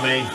Amém.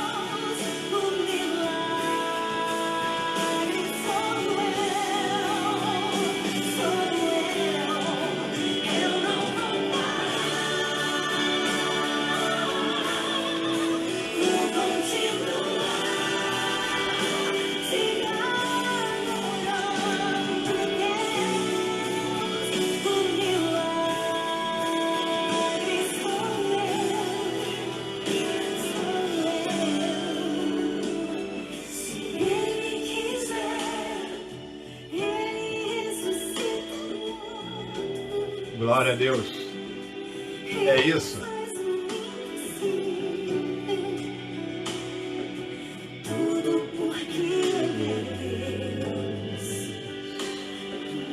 Glória a Deus. É isso. Tudo porque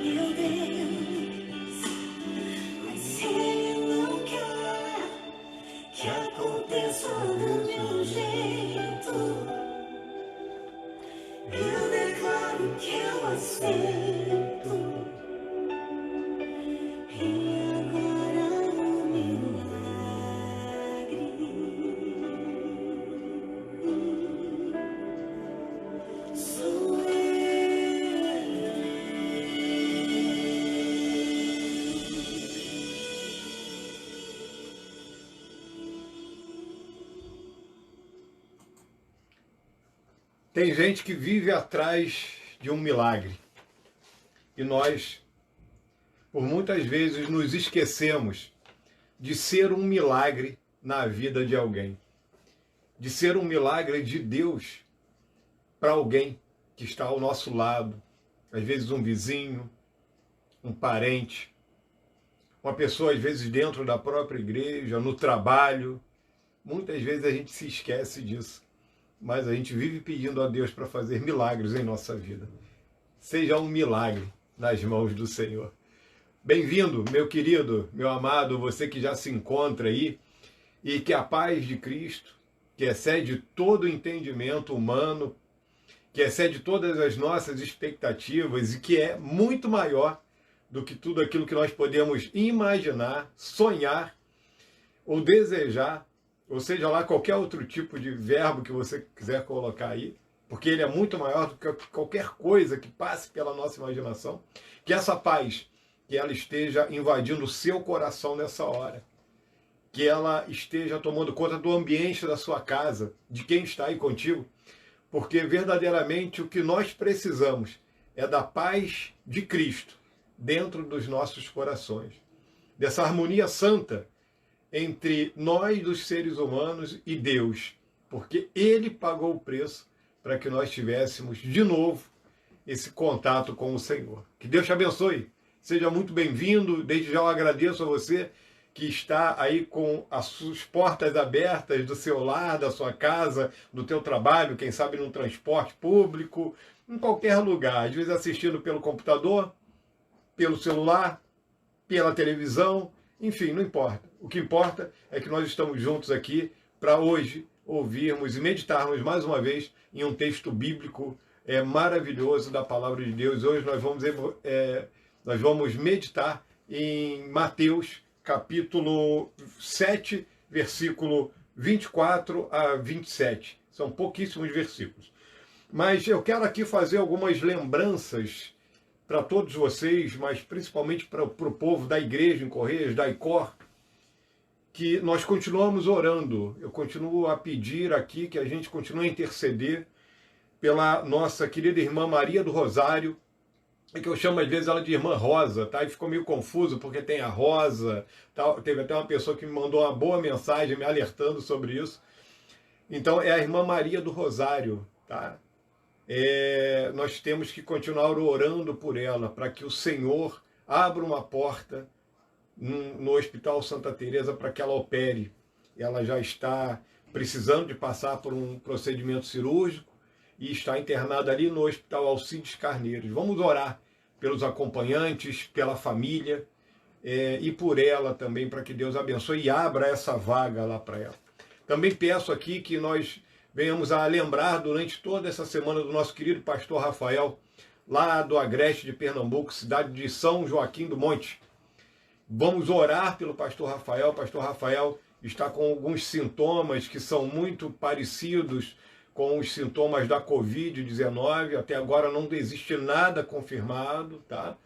meu Deus, mas Ele não quer que aconteça do meu jeito. Eu declaro que eu aceito. Tem gente que vive atrás de um milagre. E nós, por muitas vezes, nos esquecemos de ser um milagre na vida de alguém. De ser um milagre de Deus para alguém que está ao nosso lado. Às vezes um vizinho, um parente, uma pessoa às vezes dentro da própria igreja, no trabalho. Muitas vezes a gente se esquece disso. Mas a gente vive pedindo a Deus para fazer milagres em nossa vida. Seja um milagre nas mãos do Senhor. Bem-vindo, meu querido, meu amado, você que já se encontra aí, e que a paz de Cristo, que excede todo o entendimento humano, que excede todas as nossas expectativas e que é muito maior do que tudo aquilo que nós podemos imaginar, sonhar ou desejar, ou seja lá qualquer outro tipo de verbo que você quiser colocar aí, porque ele é muito maior do que qualquer coisa que passe pela nossa imaginação. Que essa paz, que ela esteja invadindo o seu coração nessa hora, que ela esteja tomando conta do ambiente da sua casa, de quem está aí contigo, porque verdadeiramente o que nós precisamos é da paz de Cristo dentro dos nossos corações, dessa harmonia santa entre nós, dos seres humanos, e Deus, porque Ele pagou o preço para que nós tivéssemos de novo esse contato com o Senhor. Que Deus te abençoe, seja muito bem-vindo. Desde já eu agradeço a você que está aí com as suas portas abertas do seu lar, da sua casa, do teu trabalho, quem sabe no transporte público, em qualquer lugar, às vezes assistindo pelo computador, pelo celular, pela televisão, enfim, não importa. O que importa é que nós estamos juntos aqui para hoje ouvirmos e meditarmos mais uma vez em um texto bíblico maravilhoso da Palavra de Deus. Hoje nós vamos meditar em Mateus, capítulo 7, versículo 24 a 27. São pouquíssimos versículos. Mas eu quero aqui fazer algumas lembranças para todos vocês, mas principalmente para o povo da igreja em Correias, da ICOR, que nós continuamos orando. Eu continuo a pedir aqui que a gente continue a interceder pela nossa querida irmã Maria do Rosário, que eu chamo às vezes ela de irmã Rosa, tá? E ficou meio confuso porque tem a Rosa, tal. Teve até uma pessoa que me mandou uma boa mensagem me alertando sobre isso. Então é a irmã Maria do Rosário, tá? Nós temos que continuar orando por ela, para que o Senhor abra uma porta no Hospital Santa Teresa para que ela opere. Ela já está precisando de passar por um procedimento cirúrgico e está internada ali no Hospital Alcides Carneiros. Vamos orar pelos acompanhantes, pela família e por ela também, para que Deus abençoe e abra essa vaga lá para ela. Também peço aqui que nós venhamos a lembrar durante toda essa semana do nosso querido pastor Rafael, lá do Agreste de Pernambuco, cidade de São Joaquim do Monte. Vamos orar pelo pastor Rafael está com alguns sintomas que são muito parecidos com os sintomas da Covid-19. Até agora não existe nada confirmado, tá?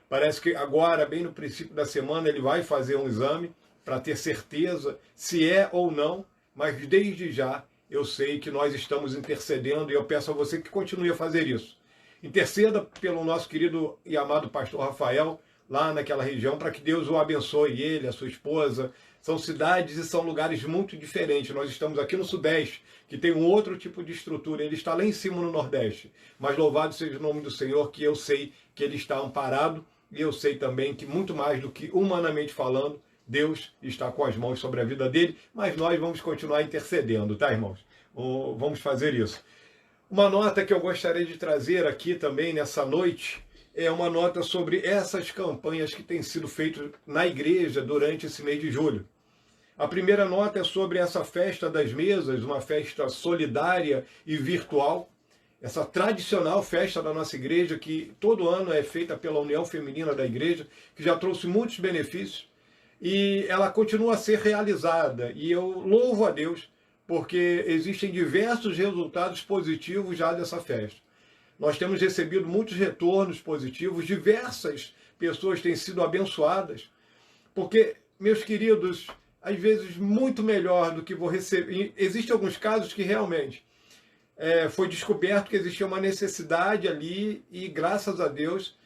Parece que agora, bem no princípio da semana, ele vai fazer um exame para ter certeza se é ou não, mas desde já eu sei que nós estamos intercedendo e eu peço a você que continue a fazer isso. Interceda pelo nosso querido e amado pastor Rafael, lá naquela região, para que Deus o abençoe, ele, a sua esposa. São cidades e são lugares muito diferentes. Nós estamos aqui no Sudeste, que tem um outro tipo de estrutura. Ele está lá em cima no Nordeste. Mas louvado seja o nome do Senhor, que eu sei que ele está amparado. E eu sei também que muito mais do que humanamente falando, Deus está com as mãos sobre a vida dele. Mas nós vamos continuar intercedendo, tá, irmãos? Vamos fazer isso. Uma nota que eu gostaria de trazer aqui também nessa noite é uma nota sobre essas campanhas que têm sido feitas na igreja durante esse mês de julho. A primeira nota é sobre essa festa das mesas, uma festa solidária e virtual. Essa tradicional festa da nossa igreja, que todo ano é feita pela União Feminina da Igreja, que já trouxe muitos benefícios, e ela continua a ser realizada. E eu louvo a Deus, porque existem diversos resultados positivos já dessa festa. Nós temos recebido muitos retornos positivos, diversas pessoas têm sido abençoadas, porque, meus queridos, às vezes muito melhor do que vou receber. Existem alguns casos que realmente foi descoberto que existia uma necessidade ali e, graças a Deus,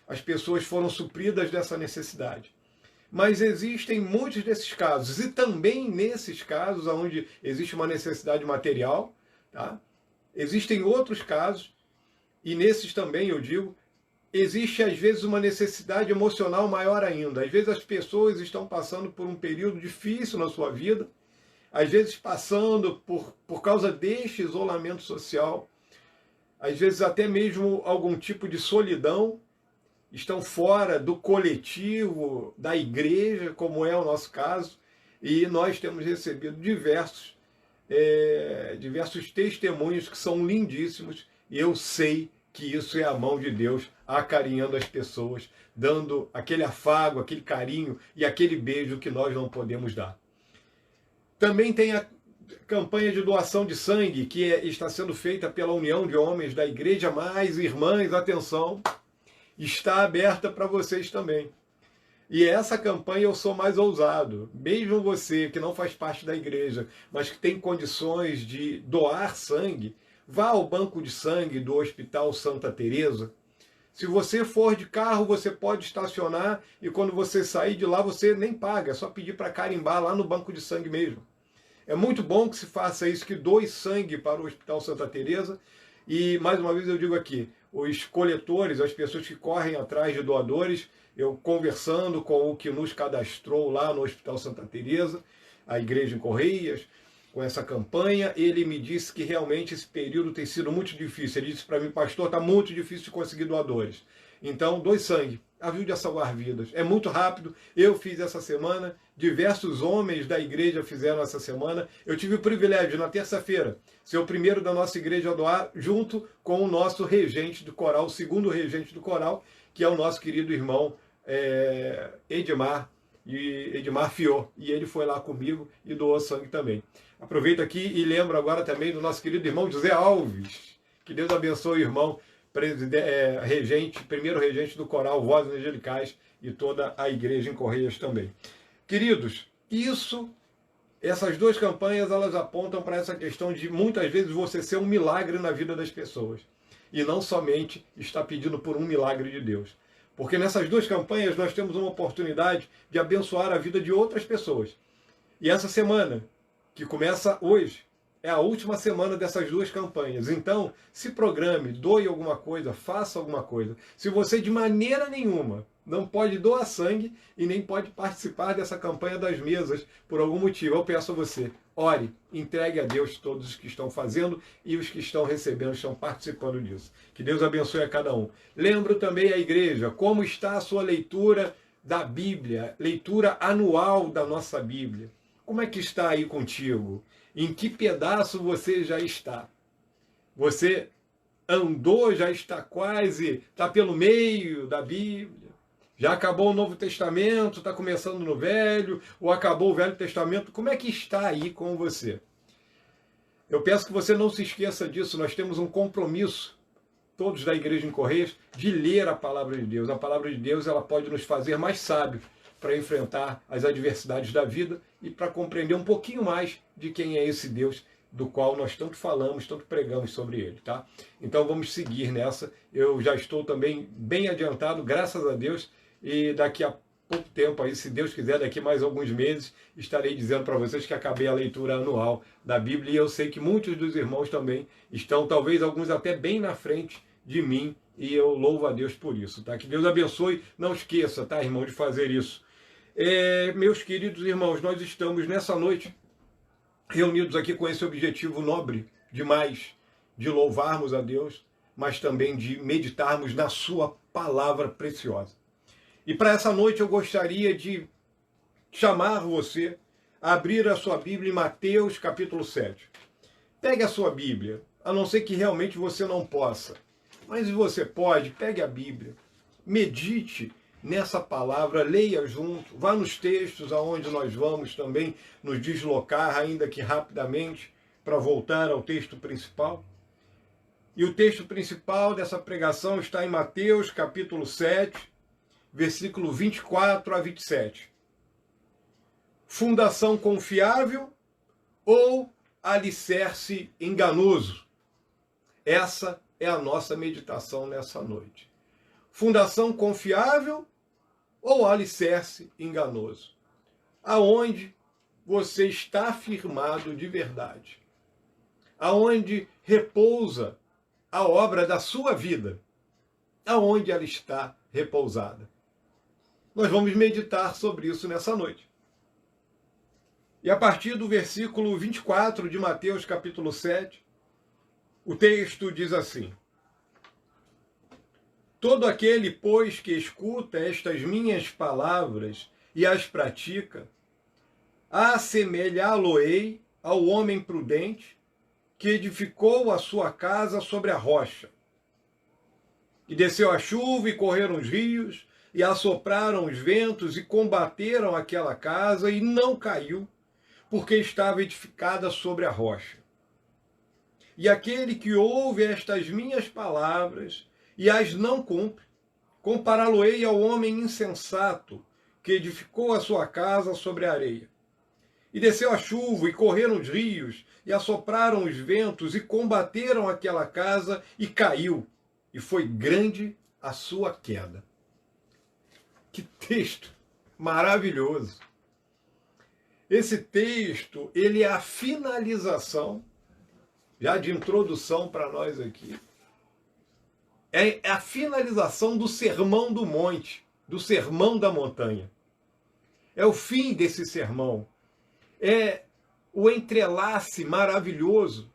as pessoas foram supridas dessa necessidade. Mas existem muitos desses casos, e também nesses casos onde existe uma necessidade material, tá? Existem outros casos, e nesses também, eu digo, existe às vezes uma necessidade emocional maior ainda. Às vezes as pessoas estão passando por um período difícil na sua vida, às vezes passando por causa deste isolamento social, às vezes até mesmo algum tipo de solidão, estão fora do coletivo, da igreja, como é o nosso caso, e nós temos recebido diversos testemunhos que são lindíssimos, e eu sei que isso é a mão de Deus acarinhando as pessoas, dando aquele afago, aquele carinho e aquele beijo que nós não podemos dar. Também tem a campanha de doação de sangue, que está sendo feita pela União de Homens da Igreja. Mas, irmãs, atenção, está aberta para vocês também. E essa campanha eu sou mais ousado. Mesmo você que não faz parte da igreja, mas que tem condições de doar sangue, vá ao banco de sangue do Hospital Santa Teresa. Se você for de carro, você pode estacionar e quando você sair de lá, você nem paga. É só pedir para carimbar lá no banco de sangue mesmo. É muito bom que se faça isso, que doe sangue para o Hospital Santa Teresa. E, mais uma vez, eu digo aqui, os coletores, as pessoas que correm atrás de doadores, eu conversando com o que nos cadastrou lá no Hospital Santa Teresa, a igreja em Correias, com essa campanha, ele me disse que realmente esse período tem sido muito difícil. Ele disse para mim, pastor, está muito difícil de conseguir doadores. Então, doe sangue, ajude a salvar vidas. É muito rápido, eu fiz essa semana, diversos homens da igreja fizeram essa semana. Eu tive o privilégio, na terça-feira, ser o primeiro da nossa igreja a doar, junto com o nosso regente do coral, o segundo regente do coral, que é o nosso querido irmão Edmar Fior. E ele foi lá comigo e doou sangue também. Aproveito aqui e lembro agora também do nosso querido irmão José Alves. Que Deus abençoe o irmão, primeiro regente do coral Vozes Angelicais e toda a igreja em Correias também. Queridos, essas duas campanhas, elas apontam para essa questão de muitas vezes você ser um milagre na vida das pessoas. E não somente estar pedindo por um milagre de Deus. Porque nessas duas campanhas nós temos uma oportunidade de abençoar a vida de outras pessoas. E essa semana, que começa hoje, é a última semana dessas duas campanhas. Então, se programe, doe alguma coisa, faça alguma coisa. Se você de maneira nenhuma não pode doar sangue e nem pode participar dessa campanha das mesas por algum motivo, eu peço a você, ore, entregue a Deus todos os que estão fazendo e os que estão recebendo, estão participando disso. Que Deus abençoe a cada um. Lembro também a igreja, como está a sua leitura da Bíblia, leitura anual da nossa Bíblia. Como é que está aí contigo? Em que pedaço você já está? Você andou, já está quase, está pelo meio da Bíblia? Já acabou o Novo Testamento, está começando no Velho, ou acabou o Velho Testamento? Como é que está aí com você? Eu peço que você não se esqueça disso. Nós temos um compromisso, todos da Igreja em Correios, de ler a Palavra de Deus. A Palavra de Deus, ela pode nos fazer mais sábios para enfrentar as adversidades da vida e para compreender um pouquinho mais de quem é esse Deus do qual nós tanto falamos, tanto pregamos sobre ele, tá? Então vamos seguir nessa. Eu já estou também bem adiantado, graças a Deus, e daqui a pouco tempo aí, se Deus quiser, daqui mais alguns meses, estarei dizendo para vocês que acabei a leitura anual da Bíblia, e eu sei que muitos dos irmãos também estão, talvez alguns até bem na frente de mim, e eu louvo a Deus por isso, tá? Que Deus abençoe, não esqueça, tá, irmão, de fazer isso. Meus queridos irmãos, nós estamos nessa noite reunidos aqui com esse objetivo nobre demais, de louvarmos a Deus, mas também de meditarmos na sua palavra preciosa. E para essa noite eu gostaria de chamar você a abrir a sua Bíblia em Mateus capítulo 7. Pegue a sua Bíblia, a não ser que realmente você não possa. Mas se você pode, pegue a Bíblia, medite nessa palavra, leia junto, vá nos textos aonde nós vamos também nos deslocar, ainda que rapidamente, para voltar ao texto principal. E o texto principal dessa pregação está em Mateus capítulo 7, versículo 24 a 27. Fundação confiável ou alicerce enganoso? Essa é a nossa meditação nessa noite. Fundação confiável ou alicerce enganoso? Aonde você está firmado de verdade? Aonde repousa a obra da sua vida? Aonde ela está repousada? Nós vamos meditar sobre isso nessa noite. E a partir do versículo 24 de Mateus capítulo 7, o texto diz assim: todo aquele, pois, que escuta estas minhas palavras e as pratica, assemelhá-lo-ei ao homem prudente que edificou a sua casa sobre a rocha. E desceu a chuva e correram os rios, e assopraram os ventos e combateram aquela casa, e não caiu, porque estava edificada sobre a rocha. E aquele que ouve estas minhas palavras e as não cumpre, compará-lo-ei ao homem insensato que edificou a sua casa sobre a areia. E desceu a chuva, e correram os rios, e assopraram os ventos, e combateram aquela casa, e caiu, e foi grande a sua queda. Que texto maravilhoso! Esse texto, ele é a finalização, já de introdução para nós aqui, é a finalização do Sermão do Monte, do Sermão da Montanha. É o fim desse sermão. É o entrelace maravilhoso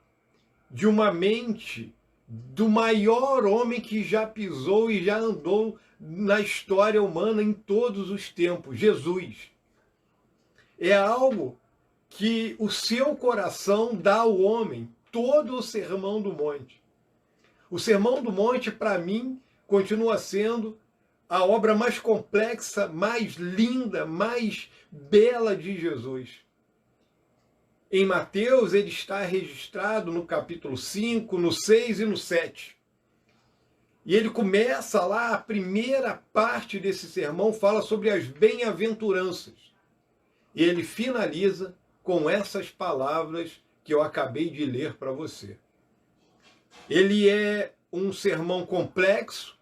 de uma mente do maior homem que já pisou e já andou na história humana em todos os tempos, Jesus. É algo que o seu coração dá ao homem, todo o Sermão do Monte. O Sermão do Monte, para mim, continua sendo a obra mais complexa, mais linda, mais bela de Jesus. Em Mateus, ele está registrado no capítulo 5, no 6 e no 7. E ele começa lá, a primeira parte desse sermão fala sobre as bem-aventuranças. E ele finaliza com essas palavras que eu acabei de ler para você. Ele é um sermão complexo,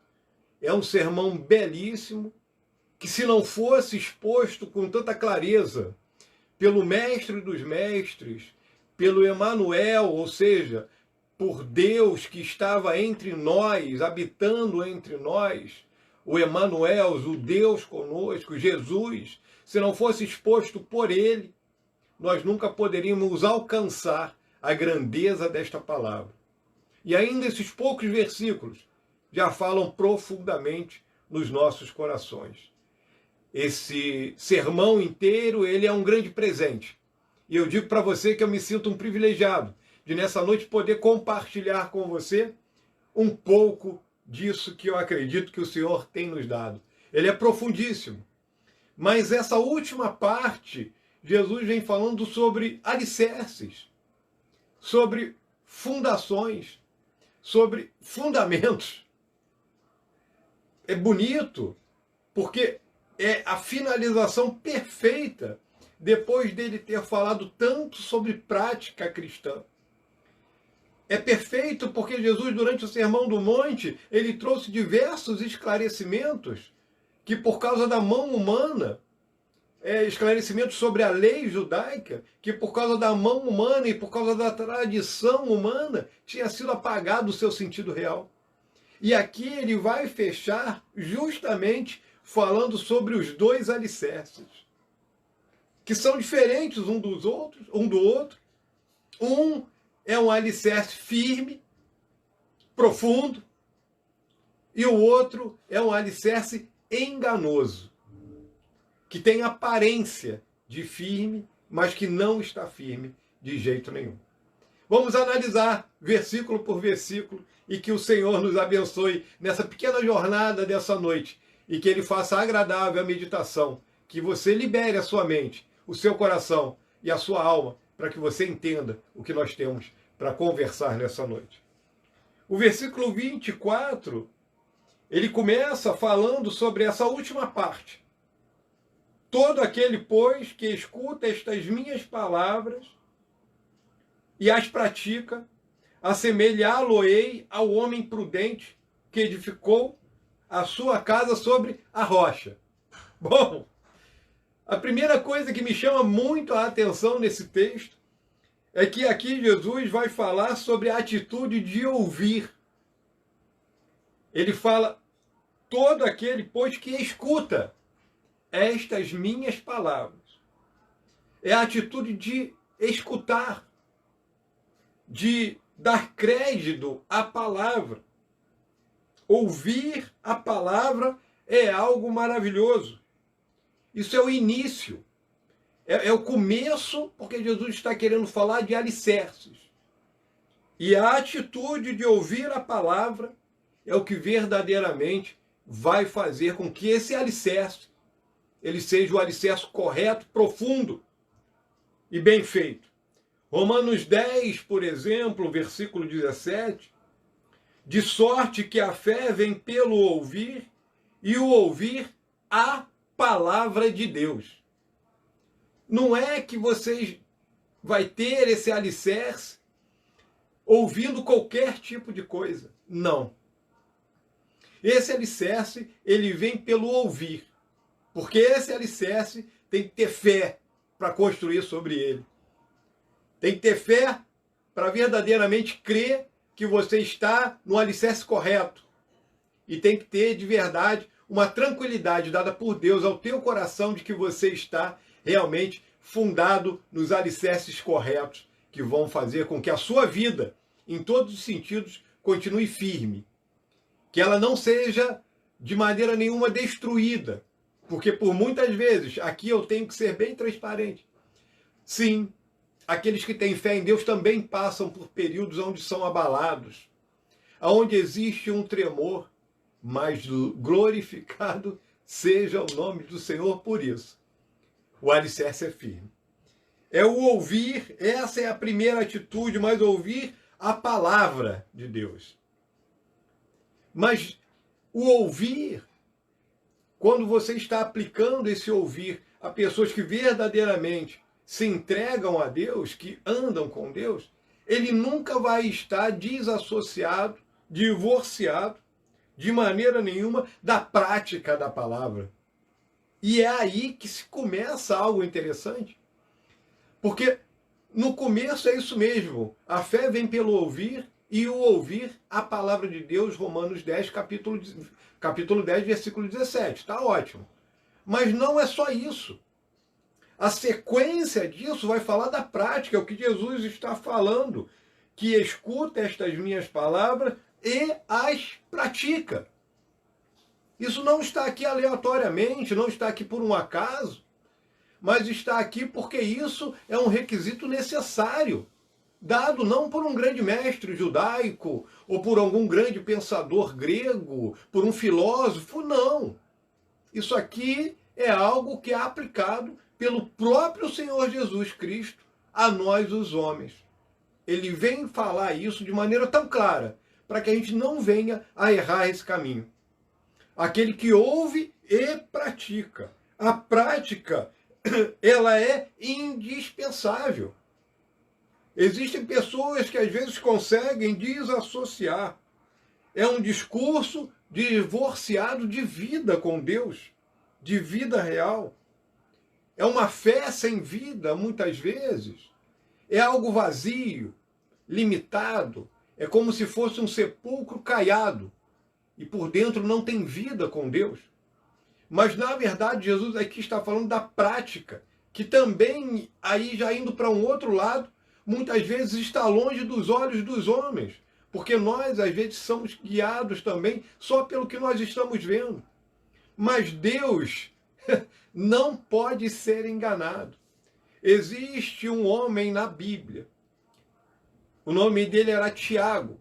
é um sermão belíssimo, que se não fosse exposto com tanta clareza pelo mestre dos mestres, pelo Emanuel, ou seja, por Deus que estava entre nós, habitando entre nós, o Emanuel, o Deus conosco, Jesus, se não fosse exposto por ele, nós nunca poderíamos alcançar a grandeza desta palavra. E ainda esses poucos versículos já falam profundamente nos nossos corações. Esse sermão inteiro, ele é um grande presente. E eu digo para você que eu me sinto um privilegiado de nessa noite poder compartilhar com você um pouco disso que eu acredito que o Senhor tem nos dado. ele é profundíssimo. Mas essa última parte, Jesus vem falando sobre alicerces, sobre fundações, sobre fundamentos. É bonito, porque é a finalização perfeita, depois dele ter falado tanto sobre prática cristã. É perfeito porque Jesus, durante o Sermão do Monte, ele trouxe diversos esclarecimentos que, por causa da mão humana, esclarecimentos sobre a lei judaica, que por causa da mão humana e por causa da tradição humana, tinha sido apagado o seu sentido real. E aqui ele vai fechar justamente falando sobre os dois alicerces, que são diferentes um do outro. Um é um alicerce firme, profundo, e o outro é um alicerce enganoso, que tem aparência de firme, mas que não está firme de jeito nenhum. Vamos analisar versículo por versículo e que o Senhor nos abençoe nessa pequena jornada dessa noite e que Ele faça agradável a meditação, que você libere a sua mente, o seu coração e a sua alma para que você entenda o que nós temos para conversar nessa noite. O versículo 24, ele começa falando sobre essa última parte. Todo aquele, pois, que escuta estas minhas palavras e as pratica, assemelhá-lo-ei ao homem prudente que edificou a sua casa sobre a rocha. Bom, a primeira coisa que me chama muito a atenção nesse texto é que aqui Jesus vai falar sobre a atitude de ouvir. Ele fala, todo aquele, pois, que escuta estas minhas palavras. É a atitude de escutar, de dar crédito à palavra. Ouvir a palavra é algo maravilhoso. Isso é o início. É o começo, porque Jesus está querendo falar de alicerces. E a atitude de ouvir a palavra é o que verdadeiramente vai fazer com que esse alicerce ele seja o alicerce correto, profundo e bem feito. Romanos 10, por exemplo, versículo 17, de sorte que a fé vem pelo ouvir, e o ouvir a palavra de Deus. Não é que você vai ter esse alicerce ouvindo qualquer tipo de coisa. Não. Esse alicerce, ele vem pelo ouvir. Porque esse alicerce tem que ter fé para construir sobre ele. Tem que ter fé para verdadeiramente crer que você está no alicerce correto. E tem que ter, de verdade, uma tranquilidade dada por Deus ao teu coração de que você está realmente fundado nos alicerces corretos, que vão fazer com que a sua vida, em todos os sentidos, continue firme. Que ela não seja, de maneira nenhuma, destruída. Porque por muitas vezes, aqui eu tenho que ser bem transparente. Sim, aqueles que têm fé em Deus também passam por períodos onde são abalados, onde existe um tremor, mas glorificado seja o nome do Senhor por isso. O alicerce é firme. É o ouvir, essa é a primeira atitude, mas ouvir a palavra de Deus. Mas o ouvir, quando você está aplicando esse ouvir a pessoas que verdadeiramente se entregam a Deus, que andam com Deus, ele nunca vai estar desassociado, divorciado, de maneira nenhuma, da prática da palavra. E é aí que se começa algo interessante. Porque no começo é isso mesmo. A fé vem pelo ouvir e o ouvir a palavra de Deus, Romanos 10, capítulo 10, versículo 17. Está ótimo. Mas não é só isso. A sequência disso vai falar da prática, é o que Jesus está falando, que escuta estas minhas palavras e as pratica. Isso não está aqui aleatoriamente, não está aqui por um acaso, mas está aqui porque isso é um requisito necessário, dado não por um grande mestre judaico, ou por algum grande pensador grego, por um filósofo, não. Isso aqui é algo que é aplicado pelo próprio Senhor Jesus Cristo a nós, os homens. Ele vem falar isso de maneira tão clara, para que a gente não venha a errar esse caminho. Aquele que ouve e pratica. A prática, ela é indispensável. Existem pessoas que às vezes conseguem desassociar. É um discurso divorciado de vida com Deus, de vida real. É uma fé sem vida, muitas vezes. É algo vazio, limitado. É como se fosse um sepulcro caiado. E por dentro não tem vida com Deus. Mas, na verdade, Jesus aqui está falando da prática, que também, aí já indo para um outro lado, muitas vezes está longe dos olhos dos homens. Porque nós, às vezes, somos guiados também só pelo que nós estamos vendo. Mas Deus não pode ser enganado. Existe um homem na Bíblia. O nome dele era Tiago.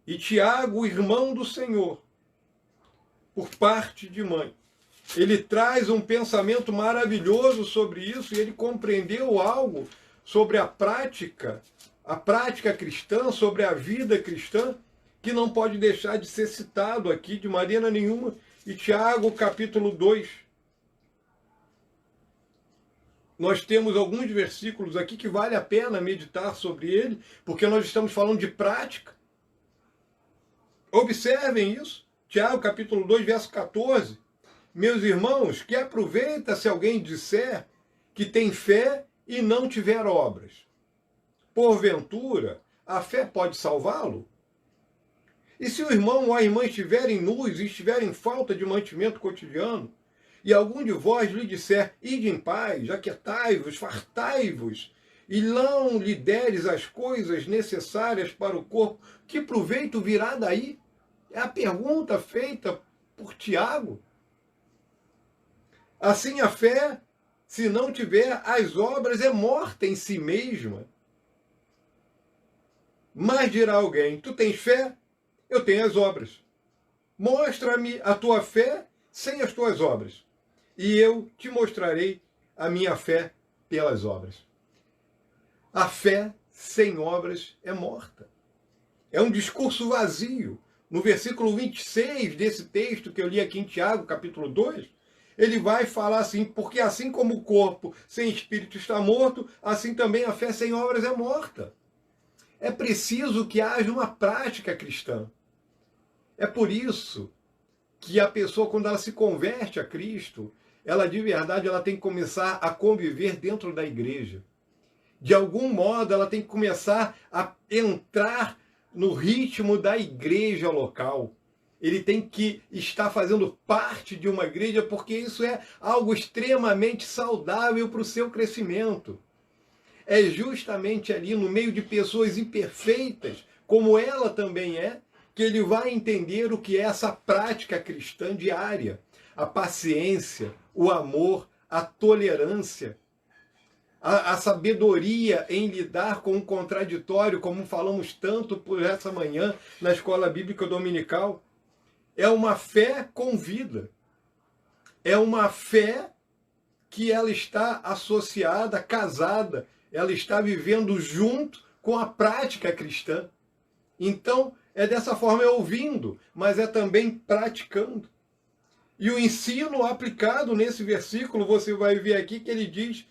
E Tiago, irmão do Senhor, por parte de mãe. Ele traz um pensamento maravilhoso sobre isso, e ele compreendeu algo sobre a prática cristã, sobre a vida cristã, que não pode deixar de ser citado aqui de maneira nenhuma. E Tiago, capítulo 2. Nós temos alguns versículos aqui que vale a pena meditar sobre ele, porque nós estamos falando de prática. Observem isso. Tiago, capítulo 2, verso 14. Meus irmãos, que aproveita se alguém disser que tem fé e não tiver obras. Porventura, a fé pode salvá-lo? E se o irmão ou a irmã estiverem nus e estiverem em falta de mantimento cotidiano, e algum de vós lhe disser, ide em paz, aquietai-vos, fartai-vos, e não lhe deres as coisas necessárias para o corpo, que proveito virá daí? É a pergunta feita por Tiago. Assim a fé, se não tiver as obras, é morta em si mesma. Mas dirá alguém, tu tens fé? Eu tenho as obras. Mostra-me a tua fé sem as tuas obras, e eu te mostrarei a minha fé pelas obras. A fé sem obras é morta. É um discurso vazio. No versículo 26 desse texto que eu li aqui em Tiago, capítulo 2, ele vai falar assim, porque assim como o corpo sem espírito está morto, assim também a fé sem obras é morta. É preciso que haja uma prática cristã. É por isso que a pessoa, quando ela se converte a Cristo, ela de verdade ela tem que começar a conviver dentro da igreja. De algum modo, ela tem que começar a entrar no ritmo da igreja local. Ele tem que estar fazendo parte de uma igreja, porque isso é algo extremamente saudável para o seu crescimento. É justamente ali, no meio de pessoas imperfeitas, como ela também é, que ele vai entender o que é essa prática cristã diária. A paciência, o amor, a tolerância, a sabedoria em lidar com o contraditório, como falamos tanto por essa manhã na escola bíblica dominical. É uma fé com vida. É uma fé que ela está associada, casada, ela está vivendo junto com a prática cristã. Então, é dessa forma, é ouvindo, mas é também praticando. E o ensino aplicado nesse versículo, você vai ver aqui que ele diz,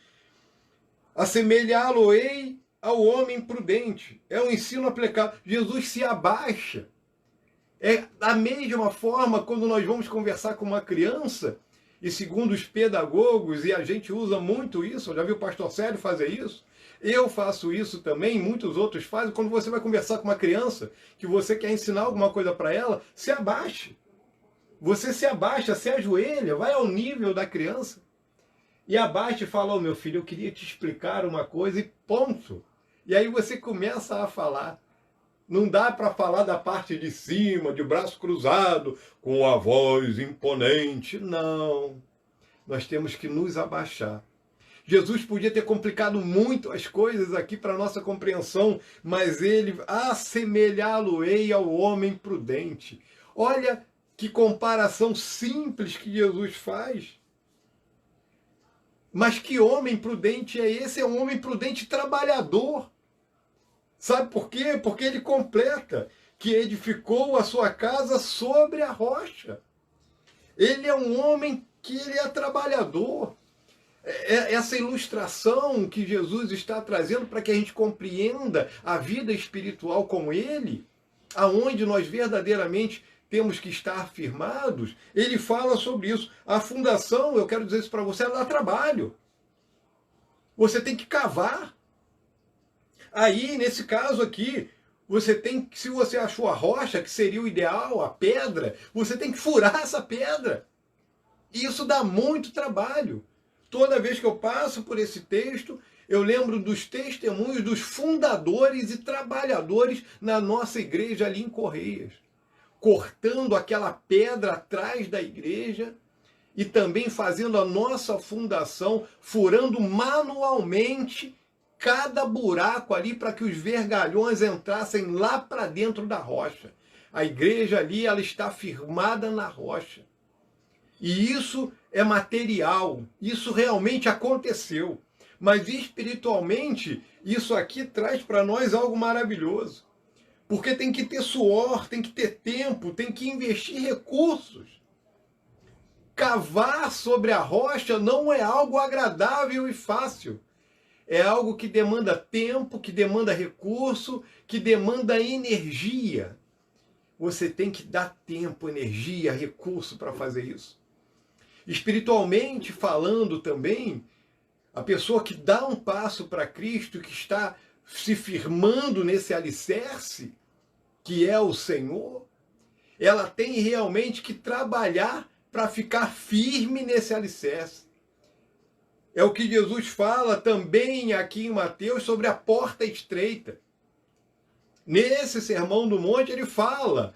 assemelhá-lo-ei ao homem prudente. É um ensino aplicado. Jesus se abaixa. É da mesma forma quando nós vamos conversar com uma criança, e segundo os pedagogos, e a gente usa muito isso, eu já vi o pastor Célio fazer isso, eu faço isso também, muitos outros fazem, quando você vai conversar com uma criança, que você quer ensinar alguma coisa para ela, se abaixe. Você se abaixa, se ajoelha, vai ao nível da criança, e abaixa e fala, meu filho, eu queria te explicar uma coisa, e ponto. E aí você começa a falar. Não dá para falar da parte de cima, de braço cruzado, com a voz imponente. Não. Nós temos que nos abaixar. Jesus podia ter complicado muito as coisas aqui para a nossa compreensão, mas ele assemelhá-lo-ei ao homem prudente. Olha Que comparação simples que Jesus faz. Mas que homem prudente é esse? É um homem prudente trabalhador. Sabe por quê? Porque ele completa que edificou a sua casa sobre a rocha. Ele é um homem que ele é trabalhador. Essa ilustração que Jesus está trazendo para que a gente compreenda a vida espiritual com ele, aonde nós verdadeiramente temos que estar firmados, ele fala sobre isso. A fundação, eu quero dizer isso para você, ela dá trabalho. Você tem que cavar. Aí, nesse caso aqui, você tem que, se você achou a rocha, que seria o ideal, a pedra, você tem que furar essa pedra. E isso dá muito trabalho. Toda vez que eu passo por esse texto, eu lembro dos testemunhos dos fundadores e trabalhadores na nossa igreja ali em Correias, cortando aquela pedra atrás da igreja e também fazendo a nossa fundação, furando manualmente cada buraco ali para que os vergalhões entrassem lá para dentro da rocha. A igreja ali, ela está firmada na rocha. E isso é material, isso realmente aconteceu. Mas espiritualmente, isso aqui traz para nós algo maravilhoso. Porque tem que ter suor, tem que ter tempo, tem que investir recursos. Cavar sobre a rocha não é algo agradável e fácil. É algo que demanda tempo, que demanda recurso, que demanda energia. Você tem que dar tempo, energia, recurso para fazer isso. Espiritualmente falando também, a pessoa que dá um passo para Cristo, que está se firmando nesse alicerce, que é o Senhor, ela tem realmente que trabalhar para ficar firme nesse alicerce. É o que Jesus fala também aqui em Mateus sobre a porta estreita. Nesse Sermão do Monte ele fala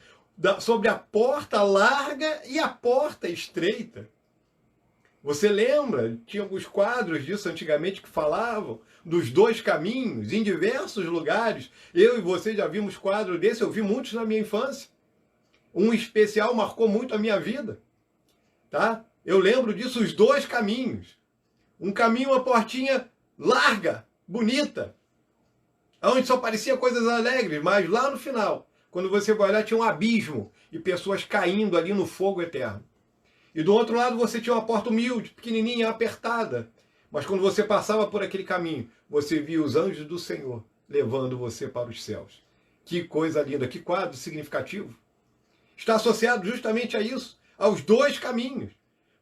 sobre a porta larga e a porta estreita. Você lembra? Tinha alguns quadros disso antigamente que falavam dos dois caminhos em diversos lugares. Eu e você já vimos quadro desse, eu vi muitos na minha infância. Um especial marcou muito a minha vida. Tá? Eu lembro disso, os dois caminhos. Um caminho, uma portinha larga, bonita, onde só parecia coisas alegres, mas lá no final, quando você vai olhar, tinha um abismo e pessoas caindo ali no fogo eterno. E do outro lado você tinha uma porta humilde, pequenininha, apertada. Mas quando você passava por aquele caminho, você via os anjos do Senhor levando você para os céus. Que coisa linda, que quadro significativo. Está associado justamente a isso, aos dois caminhos.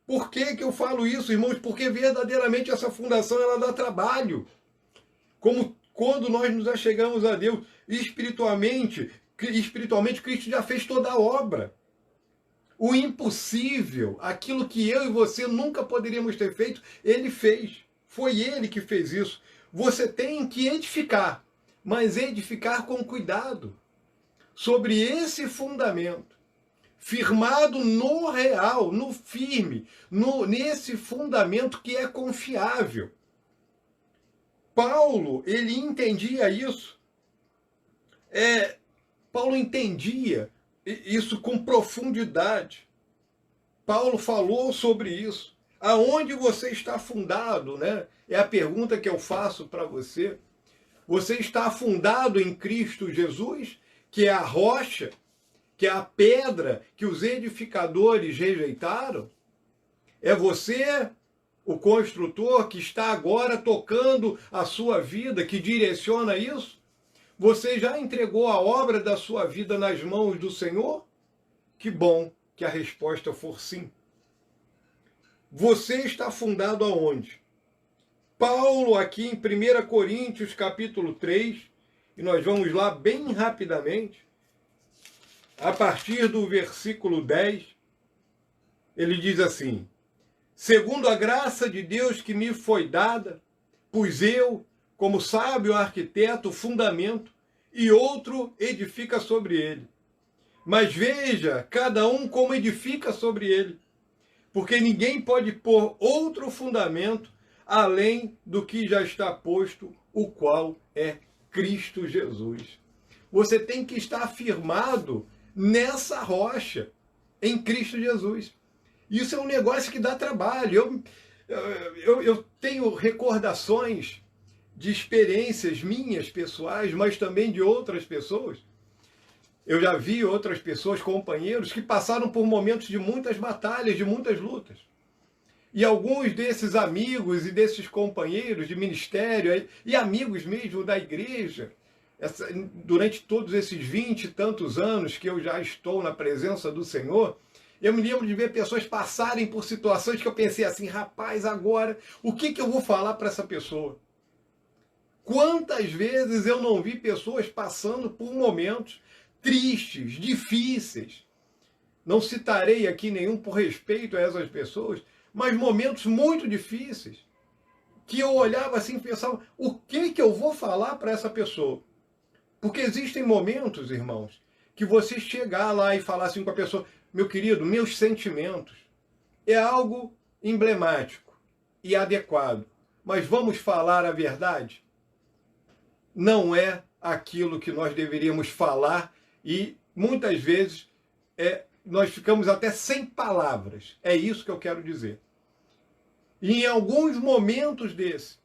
Por que que eu falo isso, irmãos? Porque verdadeiramente essa fundação ela dá trabalho. Como quando nós nos achegamos a Deus espiritualmente Cristo já fez toda a obra. O impossível, aquilo que eu e você nunca poderíamos ter feito, ele fez. Foi ele que fez isso. Você tem que edificar, mas edificar com cuidado. Sobre esse fundamento, firmado no real, no firme, nesse fundamento que é confiável. Paulo, ele entendia isso. Paulo entendia isso com profundidade. Paulo falou sobre isso. Aonde você está fundado, né? É a pergunta que eu faço para você. Você está fundado em Cristo Jesus, que é a rocha, que é a pedra que os edificadores rejeitaram? É você, o construtor, que está agora tocando a sua vida, que direciona isso? Você já entregou a obra da sua vida nas mãos do Senhor? Que bom que a resposta for sim. Você está fundado aonde? Paulo, aqui em 1 Coríntios, capítulo 3, e nós vamos lá bem rapidamente, a partir do versículo 10, ele diz assim: segundo a graça de Deus que me foi dada, pus eu, como sábio arquiteto, fundamento, e outro edifica sobre ele. Mas veja, cada um como edifica sobre ele, porque ninguém pode pôr outro fundamento além do que já está posto, o qual é Cristo Jesus. Você tem que estar firmado nessa rocha. em Cristo Jesus. Isso é um negócio que dá trabalho. Eu tenho recordações de experiências minhas pessoais, mas também de outras pessoas. Eu já vi outras pessoas, companheiros, que passaram por momentos de muitas batalhas, de muitas lutas. E alguns desses amigos e desses companheiros de ministério e amigos mesmo da igreja, durante todos esses 20 e tantos anos que eu já estou na presença do Senhor, eu me lembro de ver pessoas passarem por situações que eu pensei assim, rapaz, agora, o que eu vou falar para essa pessoa? Quantas vezes eu não vi pessoas passando por momentos tristes, difíceis. Não citarei aqui nenhum por respeito a essas pessoas, mas momentos muito difíceis, que eu olhava assim e pensava, o que eu vou falar para essa pessoa? Porque existem momentos, irmãos, que você chegar lá e falar assim com a pessoa, meu querido, meus sentimentos, é algo emblemático e adequado, mas vamos falar a verdade? Não é aquilo que nós deveríamos falar e muitas vezes nós ficamos até sem palavras. É isso que eu quero dizer. E em alguns momentos desses,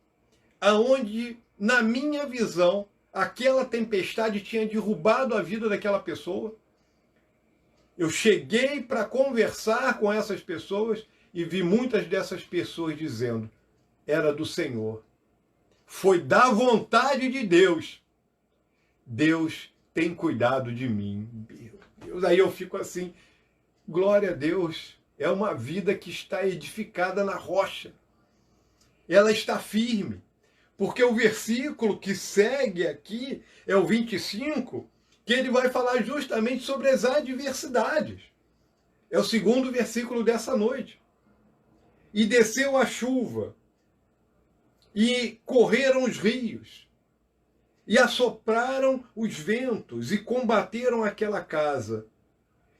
aonde, na minha visão, aquela tempestade tinha derrubado a vida daquela pessoa, eu cheguei para conversar com essas pessoas e vi muitas dessas pessoas dizendo, era do Senhor. Foi da vontade de Deus. Deus tem cuidado de mim. Meu Deus, aí eu fico assim, glória a Deus, é uma vida que está edificada na rocha. Ela está firme, porque o versículo que segue aqui é o 25, que ele vai falar justamente sobre as adversidades. É o segundo versículo dessa noite. E desceu a chuva, e correram os rios, e assopraram os ventos, e combateram aquela casa,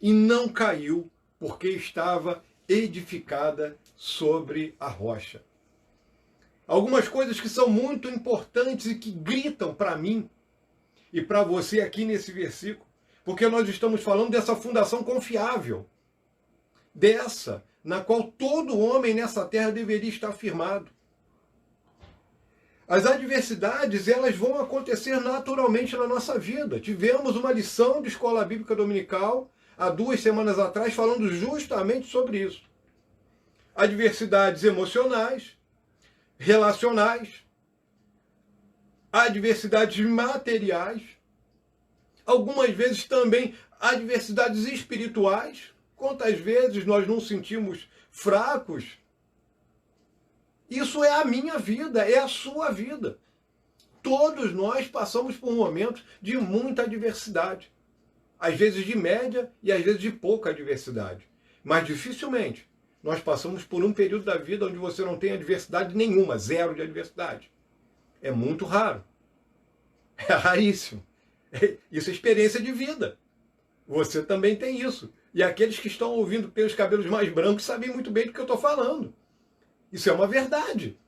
e não caiu, porque estava edificada sobre a rocha. Algumas coisas que são muito importantes e que gritam para mim e para você aqui nesse versículo, porque nós estamos falando dessa fundação confiável, dessa na qual todo homem nessa terra deveria estar firmado. As adversidades, elas vão acontecer naturalmente na nossa vida. Tivemos uma lição de escola bíblica dominical há 2 semanas atrás falando justamente sobre isso. Adversidades emocionais, relacionais, adversidades materiais, algumas vezes também adversidades espirituais. Quantas vezes nós nos sentimos fracos? Isso é a minha vida, é a sua vida. Todos nós passamos por momentos de muita adversidade. Às vezes de média e às vezes de pouca adversidade. Mas dificilmente nós passamos por um período da vida onde você não tem adversidade nenhuma, zero de adversidade. É muito raro. É raríssimo. Isso é experiência de vida. Você também tem isso. E aqueles que estão ouvindo pelos cabelos mais brancos sabem muito bem do que eu estou falando. Isso é uma verdade.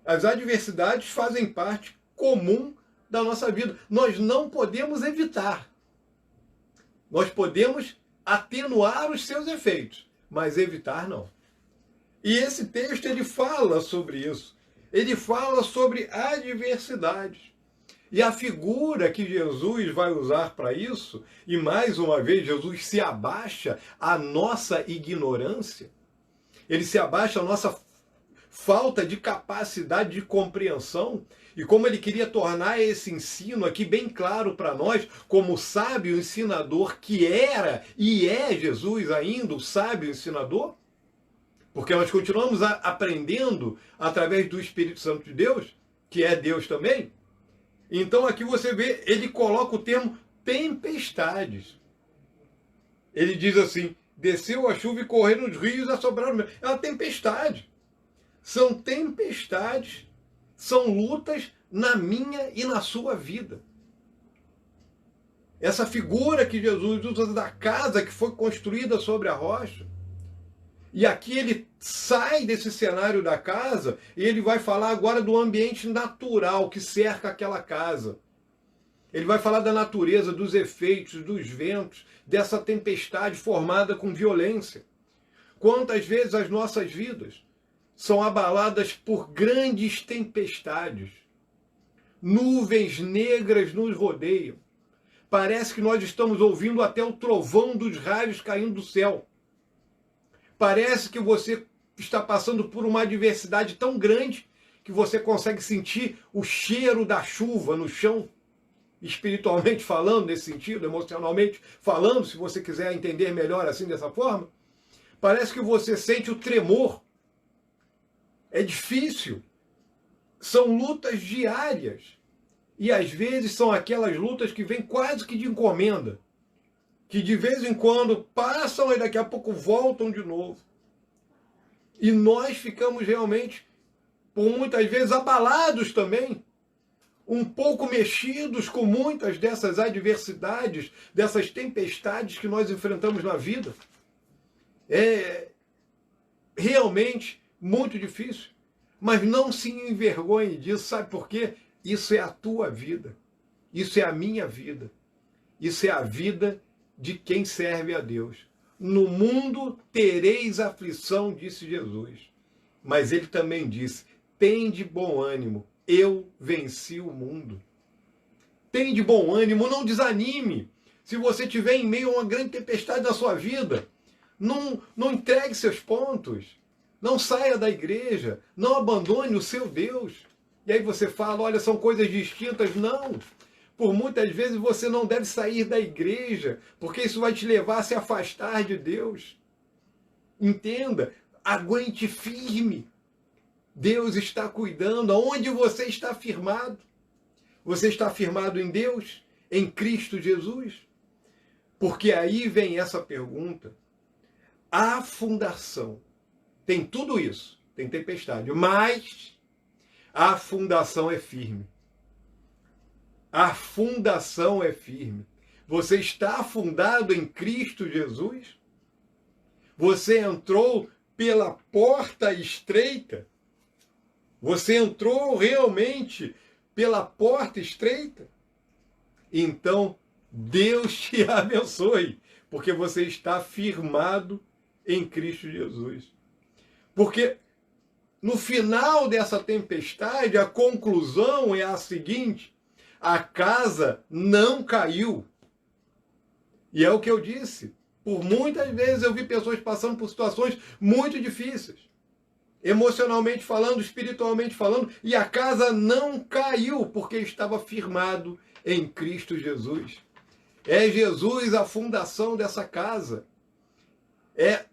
As adversidades fazem parte comum da nossa vida. Nós não podemos evitar. Nós podemos atenuar os seus efeitos, mas evitar não. E esse texto ele fala sobre isso. Ele fala sobre adversidades. E a figura que Jesus vai usar para isso, e mais uma vez Jesus se abaixa à nossa ignorância, ele se abaixa à nossa falta de capacidade de compreensão, e como ele queria tornar esse ensino aqui bem claro para nós, como sábio ensinador que era e é Jesus ainda, o sábio ensinador, porque nós continuamos aprendendo através do Espírito Santo de Deus, que é Deus também. Então aqui você vê, ele coloca o termo tempestades. Ele diz assim, desceu a chuva e correram os rios, assobraram. É uma tempestade. São tempestades, são lutas na minha e na sua vida. Essa figura que Jesus usa da casa que foi construída sobre a rocha. E aqui ele sai desse cenário da casa e ele vai falar agora do ambiente natural que cerca aquela casa. Ele vai falar da natureza, dos efeitos, dos ventos, dessa tempestade formada com violência. Quantas vezes as nossas vidas são abaladas por grandes tempestades. Nuvens negras nos rodeiam. Parece que nós estamos ouvindo até o trovão dos raios caindo do céu. Parece que você está passando por uma adversidade tão grande que você consegue sentir o cheiro da chuva no chão, espiritualmente falando, nesse sentido, emocionalmente falando, se você quiser entender melhor assim dessa forma. Parece que você sente o tremor. É difícil. São lutas diárias. E às vezes são aquelas lutas que vêm quase que de encomenda, que de vez em quando passam e daqui a pouco voltam de novo. E nós ficamos realmente, por muitas vezes, abalados também, um pouco mexidos com muitas dessas adversidades, dessas tempestades que nós enfrentamos na vida. É realmente muito difícil. Mas não se envergonhe disso, sabe por quê? Isso é a tua vida. Isso é a minha vida. Isso é a vida de quem serve a Deus. No mundo tereis aflição, disse Jesus. Mas ele também disse, tende bom ânimo, eu venci o mundo. Tende bom ânimo, não desanime. Se você estiver em meio a uma grande tempestade na sua vida, não entregue seus pontos. Não saia da igreja, não abandone o seu Deus. E aí você fala, olha, são coisas distintas. Não. Por muitas vezes você não deve sair da igreja, porque isso vai te levar a se afastar de Deus. Entenda, aguente firme. Deus está cuidando. Aonde você está firmado? Você está firmado em Deus? Em Cristo Jesus? Porque aí vem essa pergunta. A fundação tem tudo isso. Tem tempestade, mas a fundação é firme. A fundação é firme. Você está afundado em Cristo Jesus? Você entrou pela porta estreita? Você entrou realmente pela porta estreita? Então, Deus te abençoe, porque você está firmado em Cristo Jesus. Porque no final dessa tempestade, a conclusão é a seguinte: a casa não caiu. E é o que eu disse. Por muitas vezes eu vi pessoas passando por situações muito difíceis, emocionalmente falando, espiritualmente falando, e a casa não caiu, porque estava firmado em Cristo Jesus. É Jesus a fundação dessa casa. É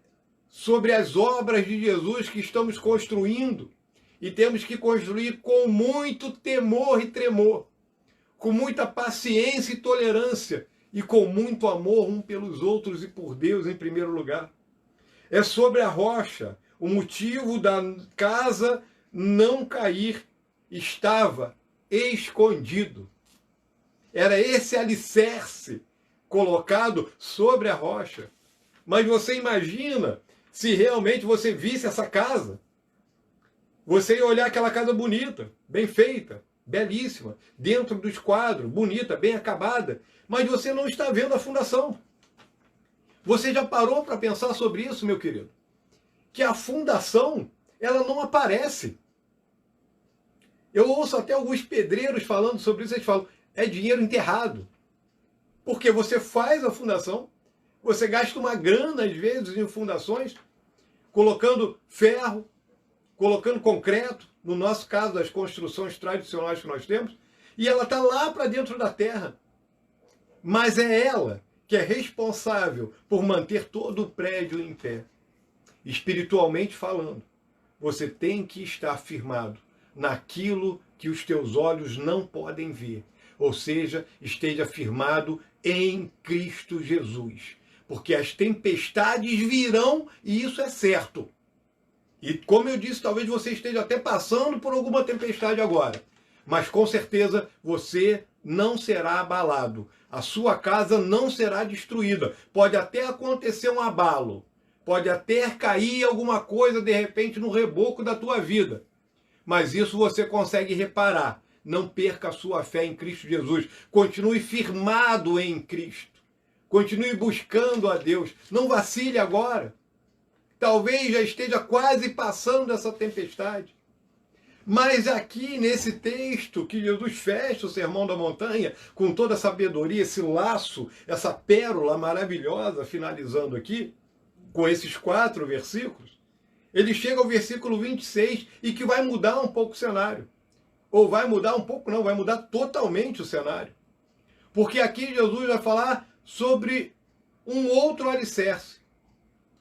sobre as obras de Jesus que estamos construindo. E temos que construir com muito temor e tremor, com muita paciência e tolerância, e com muito amor um pelos outros e por Deus em primeiro lugar. É sobre a rocha. O motivo da casa não cair estava escondido. Era esse alicerce colocado sobre a rocha. Mas você imagina se realmente você visse essa casa. Você ia olhar aquela casa bonita, bem feita, belíssima, dentro do esquadro, bonita, bem acabada, mas você não está vendo a fundação. Você já parou para pensar sobre isso, meu querido? Que a fundação, ela não aparece. Eu ouço até alguns pedreiros falando sobre isso, eles falam, é dinheiro enterrado. Porque você faz a fundação, você gasta uma grana, às vezes, em fundações, colocando ferro, colocando concreto, no nosso caso, das construções tradicionais que nós temos, e ela está lá para dentro da terra. Mas é ela que é responsável por manter todo o prédio em pé. Espiritualmente falando, você tem que estar firmado naquilo que os teus olhos não podem ver. Ou seja, esteja firmado em Cristo Jesus. Porque as tempestades virão e isso é certo. E como eu disse, talvez você esteja até passando por alguma tempestade agora. Mas com certeza você não será abalado. A sua casa não será destruída. Pode até acontecer um abalo. Pode até cair alguma coisa de repente no reboco da tua vida. Mas isso você consegue reparar não perca a sua fé em Cristo Jesus. Continue firmado em Cristo. Continue buscando a Deus. Não vacile agora. Talvez já esteja quase passando essa tempestade. Mas aqui nesse texto que Jesus fecha o Sermão da Montanha, com toda a sabedoria, esse laço, essa pérola maravilhosa, finalizando aqui, com esses 4 versículos, ele chega ao versículo 26 e que vai mudar um pouco o cenário. Ou vai mudar um pouco, não, vai mudar totalmente o cenário. Porque aqui Jesus vai falar sobre um outro alicerce.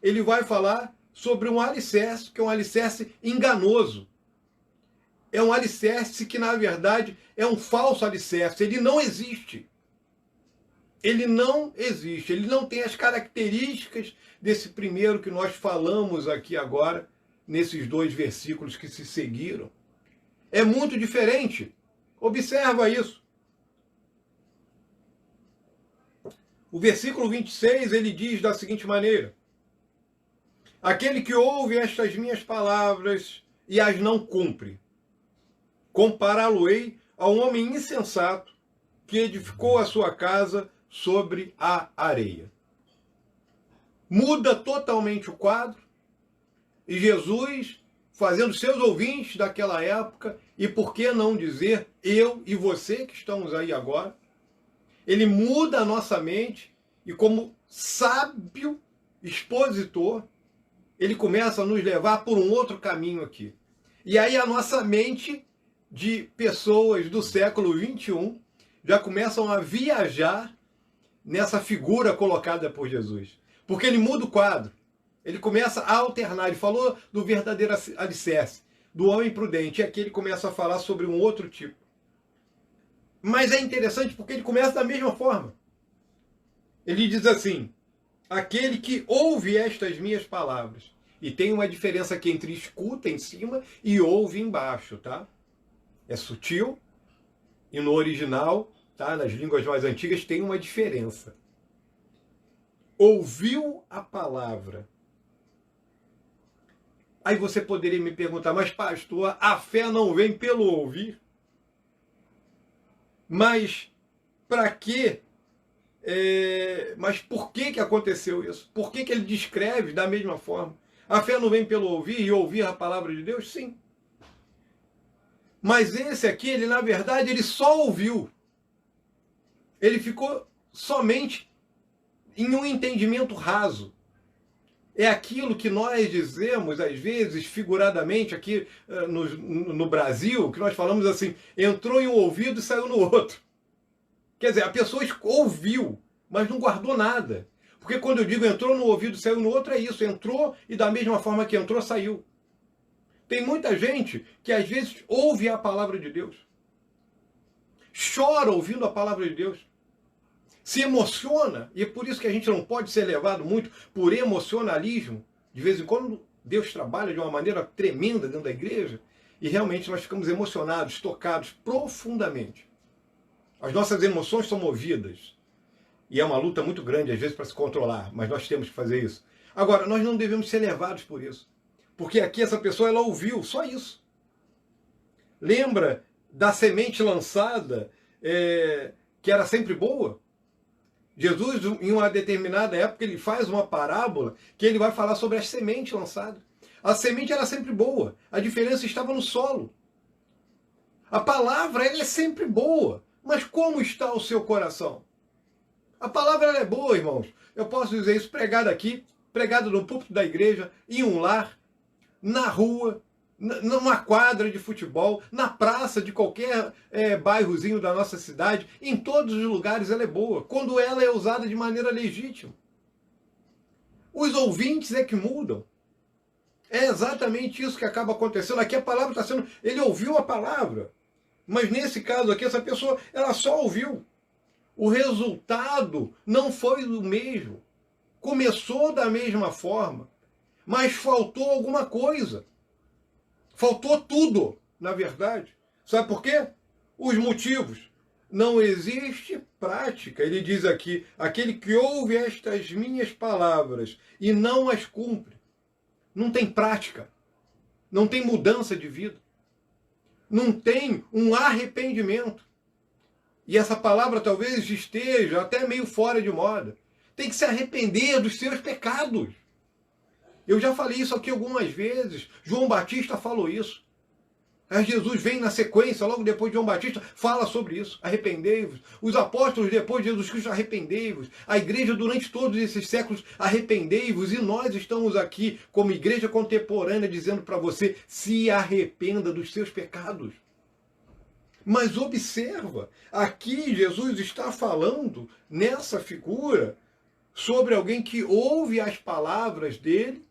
Ele vai falar sobre um alicerce que é um alicerce enganoso. É um alicerce que, na verdade, é um falso alicerce. Ele não existe. Ele não existe. Ele não tem as características desse primeiro que nós falamos aqui agora, nesses 2 versículos que se seguiram. É muito diferente. Observa isso. O versículo 26, ele diz da seguinte maneira: aquele que ouve estas minhas palavras e as não cumpre, compará-lo-ei a um homem insensato que edificou a sua casa sobre a areia. Muda totalmente o quadro, e Jesus, fazendo seus ouvintes daquela época, e por que não dizer eu e você que estamos aí agora, ele muda a nossa mente, e como sábio expositor, ele começa a nos levar por um outro caminho aqui. E aí a nossa mente de pessoas do século 21 já começam a viajar nessa figura colocada por Jesus. Porque ele muda o quadro. Ele começa a alternar. Ele falou do verdadeiro alicerce, do homem prudente. E aqui ele começa a falar sobre um outro tipo. Mas é interessante porque ele começa da mesma forma. Ele diz assim: aquele que ouve estas minhas palavras. E tem uma diferença aqui entre escuta em cima e ouve embaixo, tá? É sutil, e no original, tá, nas línguas mais antigas, tem uma diferença. Ouviu a palavra. Aí você poderia me perguntar, mas pastor, a fé não vem pelo ouvir? Mas para quê? Mas por que aconteceu isso? Por que ele descreve da mesma forma? A fé não vem pelo ouvir e ouvir a palavra de Deus? Sim. Mas esse aqui, ele na verdade, ele só ouviu. Ele ficou somente em um entendimento raso. É aquilo que nós dizemos, às vezes, figuradamente, aqui no Brasil, que nós falamos assim, entrou em um ouvido e saiu no outro. Quer dizer, a pessoa ouviu, mas não guardou nada. Porque quando eu digo entrou no ouvido e saiu no outro, é isso. Entrou e da mesma forma que entrou, saiu. Tem muita gente que às vezes ouve a palavra de Deus. Chora ouvindo a palavra de Deus. Se emociona, e é por isso que a gente não pode ser levado muito por emocionalismo. De vez em quando Deus trabalha de uma maneira tremenda dentro da igreja e realmente nós ficamos emocionados, tocados profundamente. As nossas emoções são movidas. E é uma luta muito grande, às vezes, para se controlar, mas nós temos que fazer isso. Agora, nós não devemos ser levados por isso. Porque aqui essa pessoa, ela ouviu, só isso. Lembra da semente lançada, que era sempre boa? Jesus, em uma determinada época, ele faz uma parábola que ele vai falar sobre as sementes lançadas. A semente era sempre boa, a diferença estava no solo. A palavra, ela é sempre boa, mas como está o seu coração? A palavra ela é boa, irmãos. Eu posso dizer isso pregado aqui, pregado no púlpito da igreja, em um lar, na rua, numa quadra de futebol, na praça de qualquer bairrozinho da nossa cidade, em todos os lugares ela é boa, quando ela é usada de maneira legítima. Os ouvintes é que mudam. É exatamente isso que acaba acontecendo. Aqui a palavra está sendo... Ele ouviu a palavra, mas nesse caso aqui, essa pessoa, ela só ouviu. O resultado não foi o mesmo. Começou da mesma forma, mas faltou alguma coisa. Faltou tudo, na verdade. Sabe por quê? Os motivos. Não existe prática. Ele diz aqui, aquele que ouve estas minhas palavras e não as cumpre. Não tem prática. Não tem mudança de vida. não tem um arrependimento. E essa palavra talvez esteja até meio fora de moda. Tem que se arrepender dos seus pecados. Eu já falei isso aqui algumas vezes. João Batista falou isso. Aí Jesus vem na sequência, logo depois de João Batista, fala sobre isso. Arrependei-vos. Os apóstolos, depois de Jesus Cristo, arrependei-vos. A igreja, durante todos esses séculos, arrependei-vos. E nós estamos aqui, como igreja contemporânea, dizendo para você, se arrependa dos seus pecados. Mas observa, aqui Jesus está falando, nessa figura, sobre alguém que ouve as palavras dele,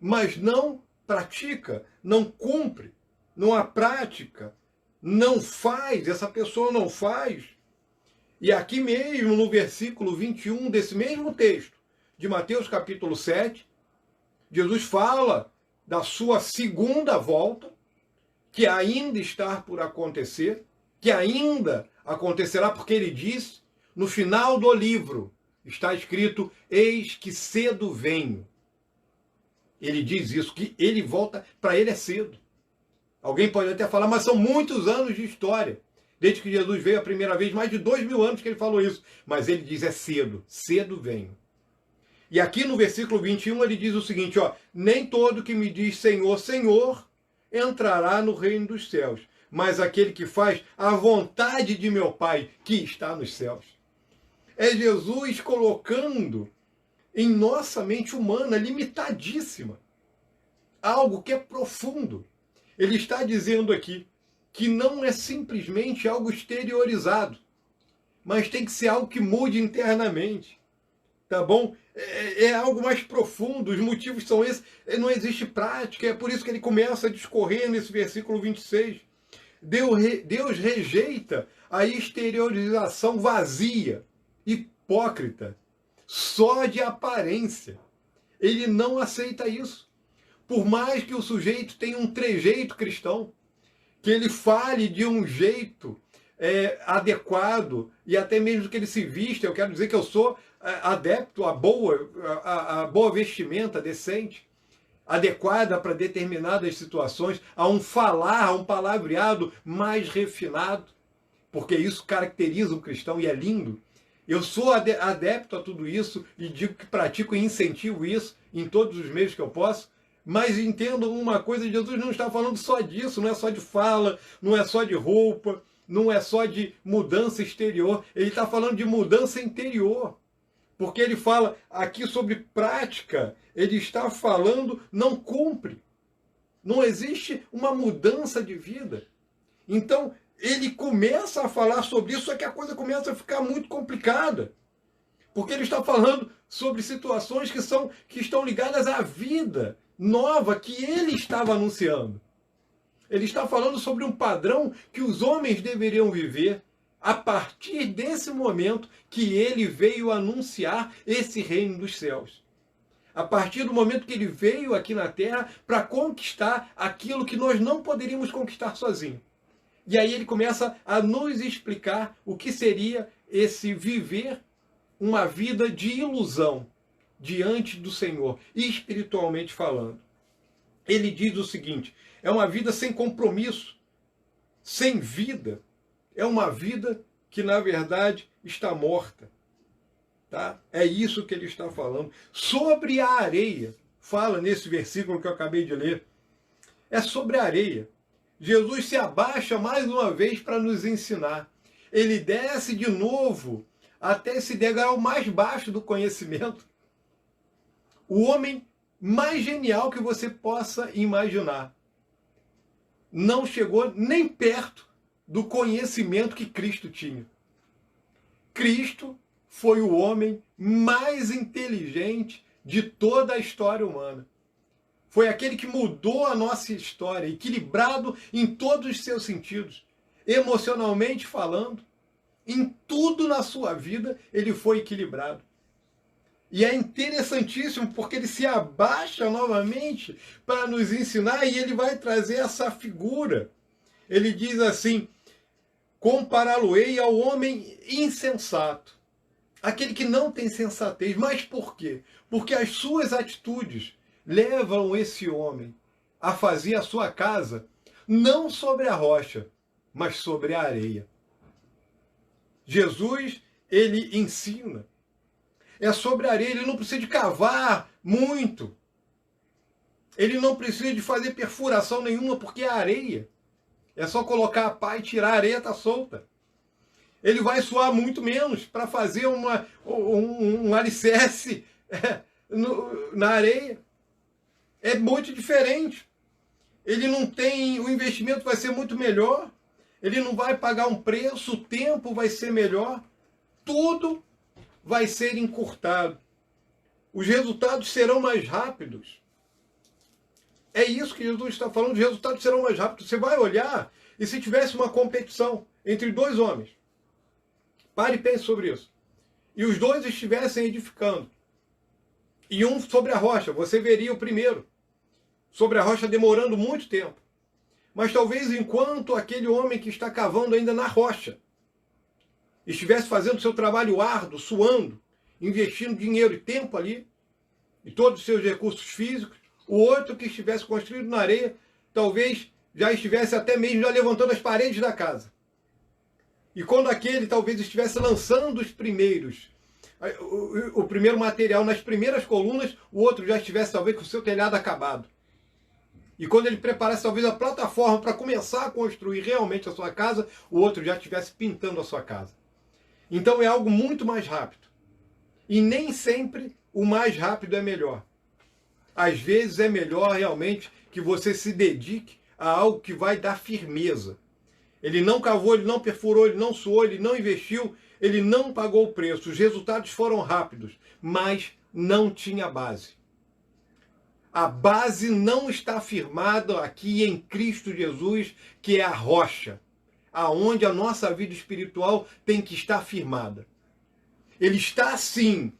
mas não pratica, não cumpre. Não há prática, não faz, essa pessoa não faz. E aqui mesmo, no versículo 21 desse mesmo texto, de Mateus capítulo 7, Jesus fala da sua segunda volta, que ainda está por acontecer, que ainda acontecerá, porque ele diz, no final do livro, está escrito, eis que cedo venho. Ele diz isso, que ele volta, para ele é cedo. Alguém pode até falar, mas são muitos anos de história. Desde que Jesus veio a primeira vez, mais de 2000 anos que ele falou isso. Mas ele diz, é cedo, cedo venho. E aqui no versículo 21 ele diz o seguinte, ó, nem todo que me diz Senhor, Senhor, entrará no reino dos céus, mas aquele que faz a vontade de meu Pai, que está nos céus. É Jesus colocando em nossa mente humana, limitadíssima, algo que é profundo. Ele está dizendo aqui que não é simplesmente algo exteriorizado, mas tem que ser algo que mude internamente, tá bom? É algo mais profundo, os motivos são esses, não existe prática, é por isso que ele começa a discorrer nesse versículo 26. Deus rejeita a exteriorização vazia, hipócrita, só de aparência. Ele não aceita isso. Por mais que o sujeito tenha um trejeito cristão, que ele fale de um jeito adequado, e até mesmo que ele se vista, eu quero dizer que eu sou adepto à boa vestimenta decente, adequada para determinadas situações, a um falar, a um palavreado mais refinado, porque isso caracteriza um cristão e é lindo. Eu sou adepto a tudo isso e digo que pratico e incentivo isso em todos os meios que eu posso. Mas entendo uma coisa, Jesus não está falando só disso, não é só de fala, não é só de roupa, não é só de mudança exterior, ele está falando de mudança interior. Porque ele fala aqui sobre prática, ele está falando não cumpre. Não existe uma mudança de vida. Então, ele começa a falar sobre isso, só que a coisa começa a ficar muito complicada. Porque ele está falando sobre situações que estão ligadas à vida nova que ele estava anunciando. Ele está falando sobre um padrão que os homens deveriam viver a partir desse momento que ele veio anunciar esse reino dos céus. A partir do momento que ele veio aqui na Terra para conquistar aquilo que nós não poderíamos conquistar sozinhos. E aí ele começa a nos explicar o que seria esse viver uma vida de ilusão diante do Senhor, espiritualmente falando. Ele diz o seguinte, é uma vida sem compromisso, sem vida, é uma vida que na verdade está morta. Tá? É isso que ele está falando. Sobre a areia, fala nesse versículo que eu acabei de ler, é sobre a areia. Jesus se abaixa mais uma vez para nos ensinar. Ele desce de novo até esse degrau mais baixo do conhecimento. O homem mais genial que você possa imaginar não chegou nem perto do conhecimento que Cristo tinha. Cristo foi o homem mais inteligente de toda a história humana. Foi aquele que mudou a nossa história, equilibrado em todos os seus sentidos. Emocionalmente falando, em tudo na sua vida, ele foi equilibrado. E é interessantíssimo porque ele se abaixa novamente para nos ensinar e ele vai trazer essa figura. Ele diz assim, compará-lo-ei ao homem insensato, aquele que não tem sensatez. Mas por quê? Porque as suas atitudes levam esse homem a fazer a sua casa não sobre a rocha, mas sobre a areia. Jesus, ele ensina. É sobre a areia, ele não precisa de cavar muito. Ele não precisa de fazer perfuração nenhuma, porque é areia. É só colocar a pá e tirar, a areia está solta. Ele vai suar muito menos para fazer um alicerce na areia. É muito diferente. Ele não tem, o investimento vai ser muito melhor. Ele não vai pagar um preço, o tempo vai ser melhor. Tudo vai ser encurtado. Os resultados serão mais rápidos. É isso que Jesus está falando, os resultados serão mais rápidos. Você vai olhar, e se tivesse uma competição entre dois homens, pare e pense sobre isso, e os dois estivessem edificando, e um sobre a rocha, você veria o primeiro, sobre a rocha demorando muito tempo. Mas talvez enquanto aquele homem que está cavando ainda na rocha, estivesse fazendo seu trabalho árduo, suando, investindo dinheiro e tempo ali, e todos os seus recursos físicos, o outro que estivesse construído na areia, talvez já estivesse até mesmo já levantando as paredes da casa. E quando aquele talvez estivesse lançando os primeiros, o primeiro material nas primeiras colunas, o outro já estivesse talvez com o seu telhado acabado. E quando ele preparasse talvez a plataforma para começar a construir realmente a sua casa, o outro já estivesse pintando a sua casa. Então é algo muito mais rápido. E nem sempre o mais rápido é melhor. Às vezes é melhor realmente que você se dedique a algo que vai dar firmeza. Ele não cavou, ele não perfurou, ele não suou, ele não investiu, ele não pagou o preço. Os resultados foram rápidos, mas não tinha base. A base não está firmada aqui em Cristo Jesus, que é a rocha, aonde a nossa vida espiritual tem que estar firmada. Ele está assim.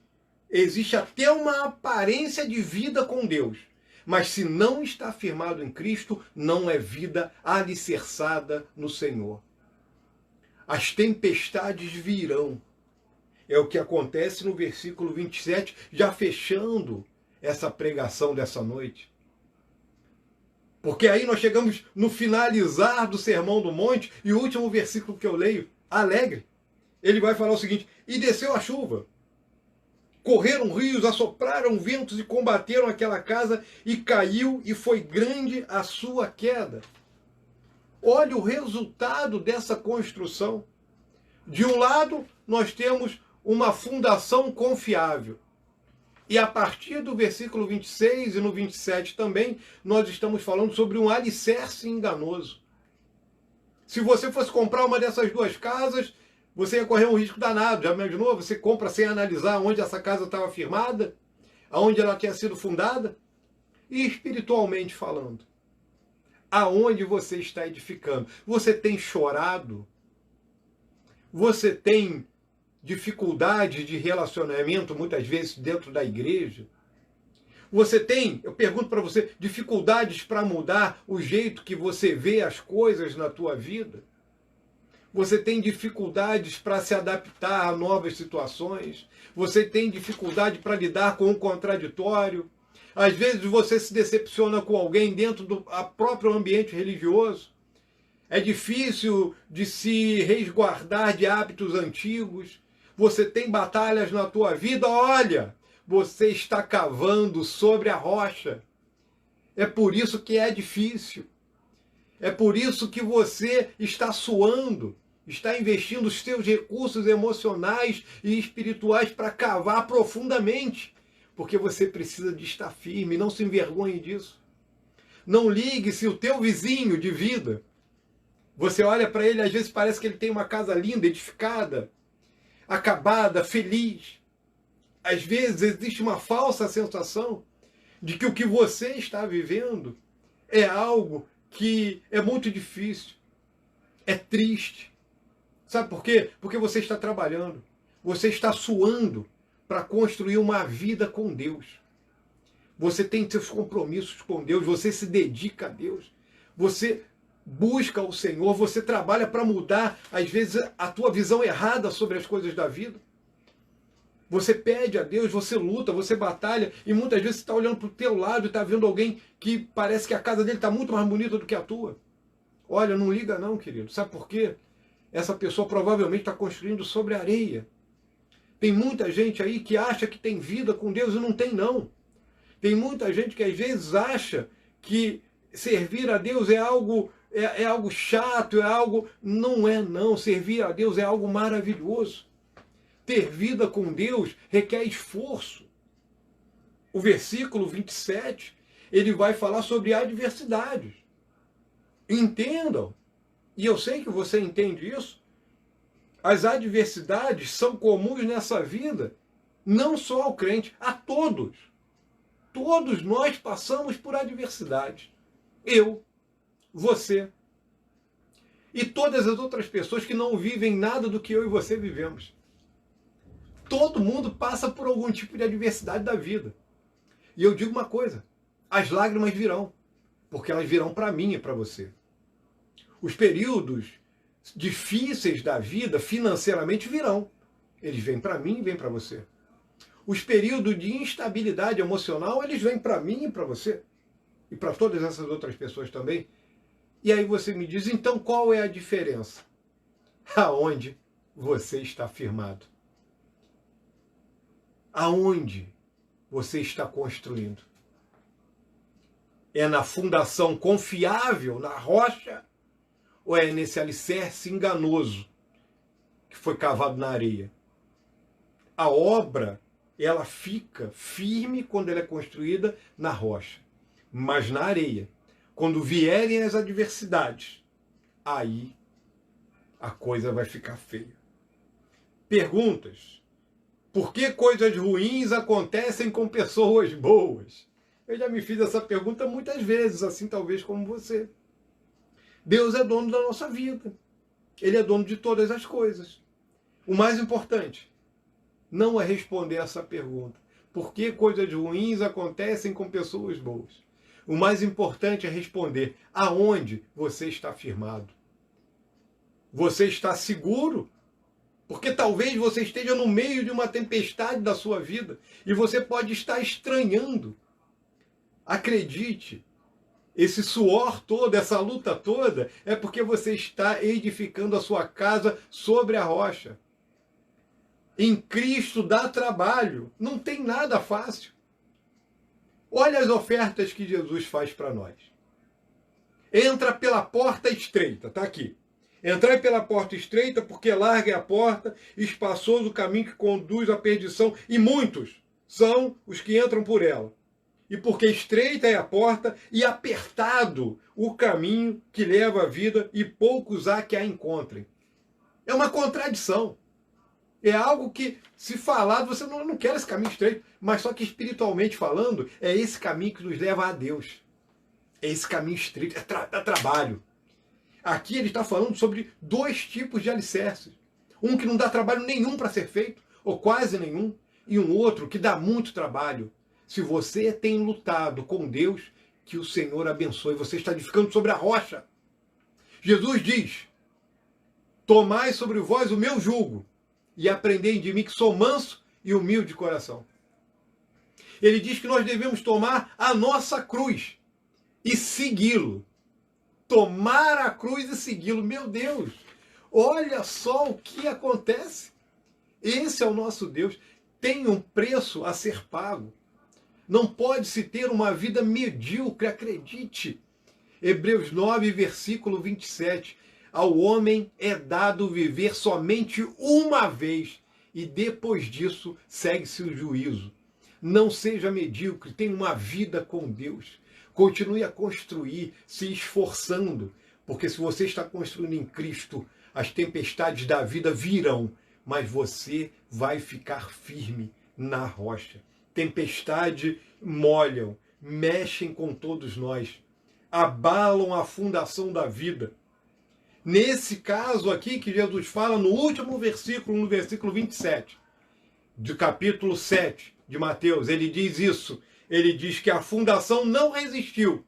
Existe até uma aparência de vida com Deus. Mas se não está firmado em Cristo, não é vida alicerçada no Senhor. As tempestades virão. É o que acontece no versículo 27, já fechando essa pregação dessa noite. Porque aí nós chegamos no finalizar do Sermão do Monte, e o último versículo que eu leio, alegre, ele vai falar o seguinte: e desceu a chuva. Correram rios, assopraram ventos e combateram aquela casa, e caiu, e foi grande a sua queda. Olha o resultado dessa construção. De um lado, nós temos uma fundação confiável. E a partir do versículo 26 e no 27 também, nós estamos falando sobre um alicerce enganoso. Se você fosse comprar uma dessas duas casas, você ia correr um risco danado. Já imaginou? Você compra sem analisar onde essa casa estava firmada, aonde ela tinha sido fundada. E espiritualmente falando, aonde você está edificando? Você tem chorado? Você tem dificuldades de relacionamento, muitas vezes, dentro da igreja? Você tem, eu pergunto para você, dificuldades para mudar o jeito que você vê as coisas na tua vida? Você tem dificuldades para se adaptar a novas situações? Você tem dificuldade para lidar com o contraditório? Às vezes você se decepciona com alguém dentro do próprio ambiente religioso. É difícil de se resguardar de hábitos antigos. Você tem batalhas na tua vida. Olha, você está cavando sobre a rocha. É por isso que é difícil. É por isso que você está suando, está investindo os seus recursos emocionais e espirituais para cavar profundamente, porque você precisa de estar firme. Não se envergonhe disso. Não ligue se o teu vizinho de vida, você olha para ele, às vezes parece que ele tem uma casa linda, edificada, acabada, feliz. Às vezes existe uma falsa sensação de que o que você está vivendo é algo que é muito difícil, é triste. Sabe por quê? Porque você está trabalhando, você está suando para construir uma vida com Deus. Você tem seus compromissos com Deus, você se dedica a Deus, você busca o Senhor, você trabalha para mudar, às vezes, a tua visão errada sobre as coisas da vida. Você pede a Deus, você luta, você batalha, e muitas vezes você está olhando para o teu lado e está vendo alguém que parece que a casa dele está muito mais bonita do que a tua. Olha, não liga não, querido. Sabe por quê? Essa pessoa provavelmente está construindo sobre areia. Tem muita gente aí que acha que tem vida com Deus e não tem, não. Tem muita gente que às vezes acha que servir a Deus é algo chato, é algo... Não é, não. Servir a Deus é algo maravilhoso. Ter vida com Deus requer esforço. O versículo 27, ele vai falar sobre adversidades. Entendam. E eu sei que você entende isso. As adversidades são comuns nessa vida, não só ao crente, a todos. Todos nós passamos por adversidades. Eu, você e todas as outras pessoas que não vivem nada do que eu e você vivemos. Todo mundo passa por algum tipo de adversidade da vida. E eu digo uma coisa, as lágrimas virão, porque elas virão para mim e para você. Os períodos difíceis da vida, financeiramente, virão. Eles vêm para mim e vêm para você. Os períodos de instabilidade emocional, eles vêm para mim e para você. E para todas essas outras pessoas também. E aí você me diz, então qual é a diferença? Aonde você está firmado? Aonde você está construindo? É na fundação confiável, na rocha? Ou é nesse alicerce enganoso que foi cavado na areia? A obra, ela fica firme quando ela é construída na rocha. Mas na areia, quando vierem as adversidades, aí a coisa vai ficar feia. Perguntas. Por que coisas ruins acontecem com pessoas boas? Eu já me fiz essa pergunta muitas vezes, assim talvez como você. Deus é dono da nossa vida. Ele é dono de todas as coisas. O mais importante não é responder essa pergunta. Por que coisas ruins acontecem com pessoas boas? O mais importante é responder aonde você está firmado. Você está seguro? Porque talvez você esteja no meio de uma tempestade da sua vida e você pode estar estranhando. Acredite, esse suor todo, essa luta toda, é porque você está edificando a sua casa sobre a rocha. Em Cristo dá trabalho, não tem nada fácil. Olha as ofertas que Jesus faz para nós. Entra pela porta estreita, está aqui. Entrai pela porta estreita, porque larga é a porta, espaçoso o caminho que conduz à perdição, e muitos são os que entram por ela. E porque estreita é a porta, e apertado o caminho que leva à vida, e poucos há que a encontrem. É uma contradição. É algo que, se falado, você não quer esse caminho estreito, mas só que espiritualmente falando, é esse caminho que nos leva a Deus. É esse caminho estreito, é trabalho. Aqui ele está falando sobre dois tipos de alicerces. Um que não dá trabalho nenhum para ser feito, ou quase nenhum, e um outro que dá muito trabalho. Se você tem lutado com Deus, que o Senhor abençoe. Você está edificando sobre a rocha. Jesus diz, tomai sobre vós o meu jugo, e aprendei de mim que sou manso e humilde de coração. Ele diz que nós devemos tomar a nossa cruz e segui-lo. Tomar a cruz e segui-lo. Meu Deus, olha só o que acontece. Esse é o nosso Deus. Tem um preço a ser pago. Não pode se ter uma vida medíocre, acredite. Hebreus 9, versículo 27. Ao homem é dado viver somente uma vez, e depois disso segue-se o juízo. Não seja medíocre, tenha uma vida com Deus. Continue a construir, se esforçando, porque se você está construindo em Cristo, as tempestades da vida virão, mas você vai ficar firme na rocha. Tempestade molham, mexem com todos nós, abalam a fundação da vida. Nesse caso aqui que Jesus fala no último versículo, no versículo 27, do capítulo 7 de Mateus, ele diz isso. Ele diz que a fundação não resistiu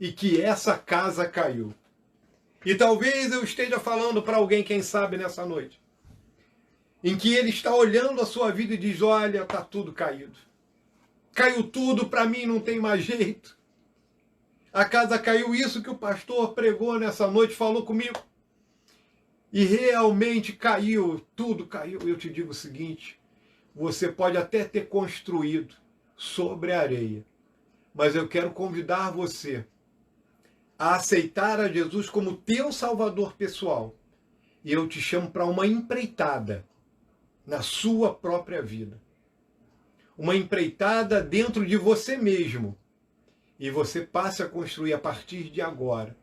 e que essa casa caiu. E talvez eu esteja falando para alguém, quem sabe, nessa noite, em que ele está olhando a sua vida e diz, olha, está tudo caído. Caiu tudo, para mim não tem mais jeito. A casa caiu, isso que o pastor pregou nessa noite, falou comigo. E realmente caiu, tudo caiu. Eu te digo o seguinte, você pode até ter construído sobre a areia, mas eu quero convidar você a aceitar a Jesus como teu Salvador pessoal. E eu te chamo para uma empreitada na sua própria vida. Uma empreitada dentro de você mesmo. E você passe a construir a partir de agora.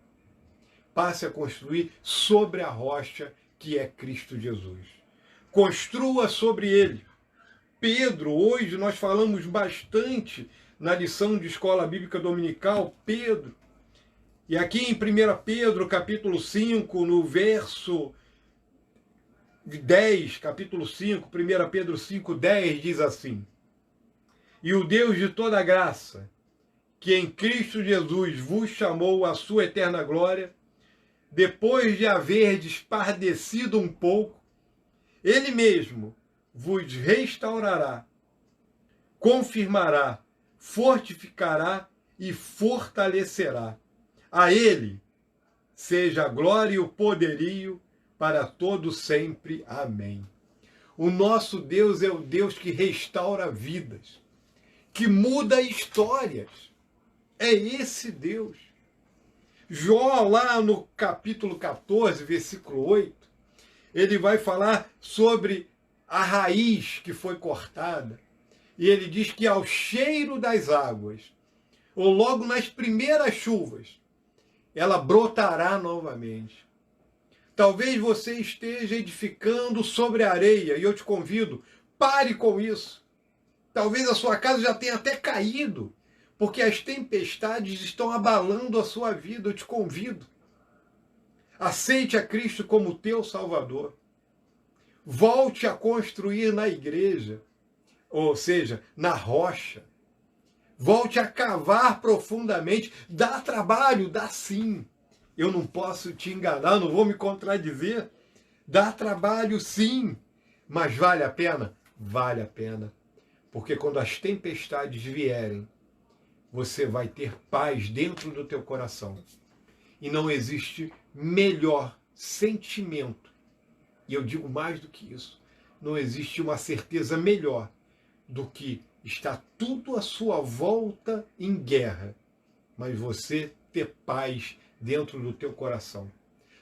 Passe a construir sobre a rocha que é Cristo Jesus. Construa sobre ele. Pedro, hoje nós falamos bastante na lição de Escola Bíblica Dominical, Pedro. E aqui em 1 Pedro, capítulo 5, no verso 10, capítulo 5, 1 Pedro 5, 10, diz assim: E o Deus de toda graça, que em Cristo Jesus vos chamou à sua eterna glória, depois de haverdes padecido um pouco, ele mesmo vos restaurará, confirmará, fortificará e fortalecerá. A ele seja a glória e o poderio para todo sempre. Amém. O nosso Deus é o Deus que restaura vidas, que muda histórias. É esse Deus. Jó, lá no capítulo 14, versículo 8, ele vai falar sobre a raiz que foi cortada. E ele diz que ao cheiro das águas, ou logo nas primeiras chuvas, ela brotará novamente. Talvez você esteja edificando sobre a areia, e eu te convido, pare com isso. Talvez a sua casa já tenha até caído, porque as tempestades estão abalando a sua vida. Eu te convido. Aceite a Cristo como teu Salvador. Volte a construir na igreja, ou seja, na rocha. Volte a cavar profundamente. Dá trabalho, dá sim. Eu não posso te enganar, não vou me contradizer. Dá trabalho sim, mas vale a pena? Vale a pena. Porque quando as tempestades vierem, você vai ter paz dentro do teu coração. E não existe melhor sentimento. E eu digo mais do que isso. Não existe uma certeza melhor do que está tudo à sua volta em guerra, mas você ter paz dentro do teu coração.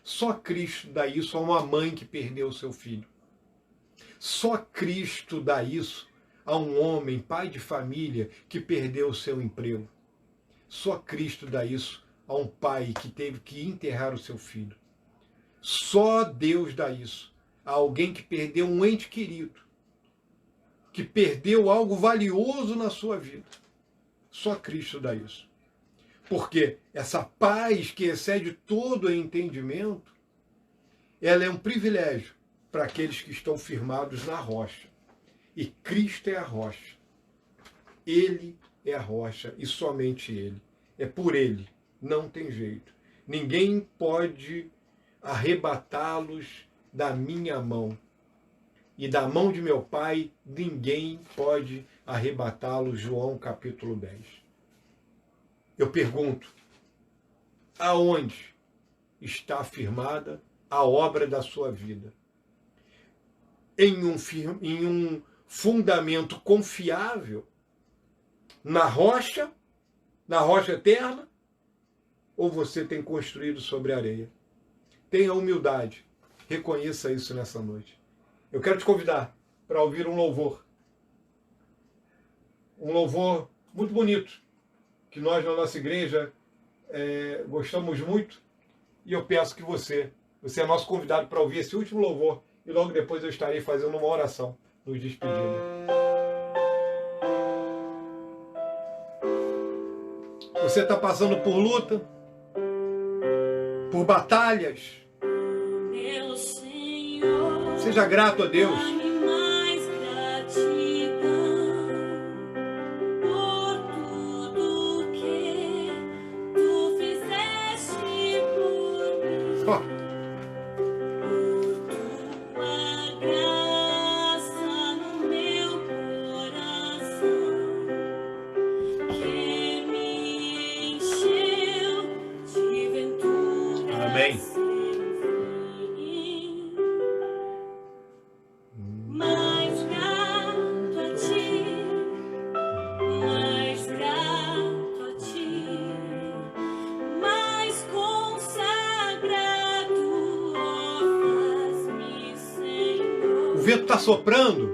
Só Cristo dá isso a uma mãe que perdeu o seu filho. Só Cristo dá isso a um homem, pai de família, que perdeu o seu emprego. Só Cristo dá isso a um pai que teve que enterrar o seu filho. Só Deus dá isso a alguém que perdeu um ente querido, que perdeu algo valioso na sua vida. Só Cristo dá isso. Porque essa paz que excede todo o entendimento, ela é um privilégio para aqueles que estão firmados na rocha. E Cristo é a rocha. Ele é a rocha e somente Ele. É por Ele, não tem jeito. Ninguém pode arrebatá-los da minha mão. E da mão de meu Pai, ninguém pode arrebatá-los. João capítulo 10. Eu pergunto, aonde está firmada a obra da sua vida? Em um fundamento confiável, na rocha eterna, ou você tem construído sobre a areia? Tenha humildade, reconheça isso nessa noite. Eu quero te convidar para ouvir um louvor muito bonito, que nós na nossa igreja gostamos muito, e eu peço que você é nosso convidado para ouvir esse último louvor, e logo depois eu estarei fazendo uma oração nos despedindo. Você está passando por luta, por batalhas. Meu Senhor, Seja grato a Deus. dá-me mais gratidão por tudo que tu fizeste por mim. Ó, Tua graça no meu coração que me encheu vento está soprando.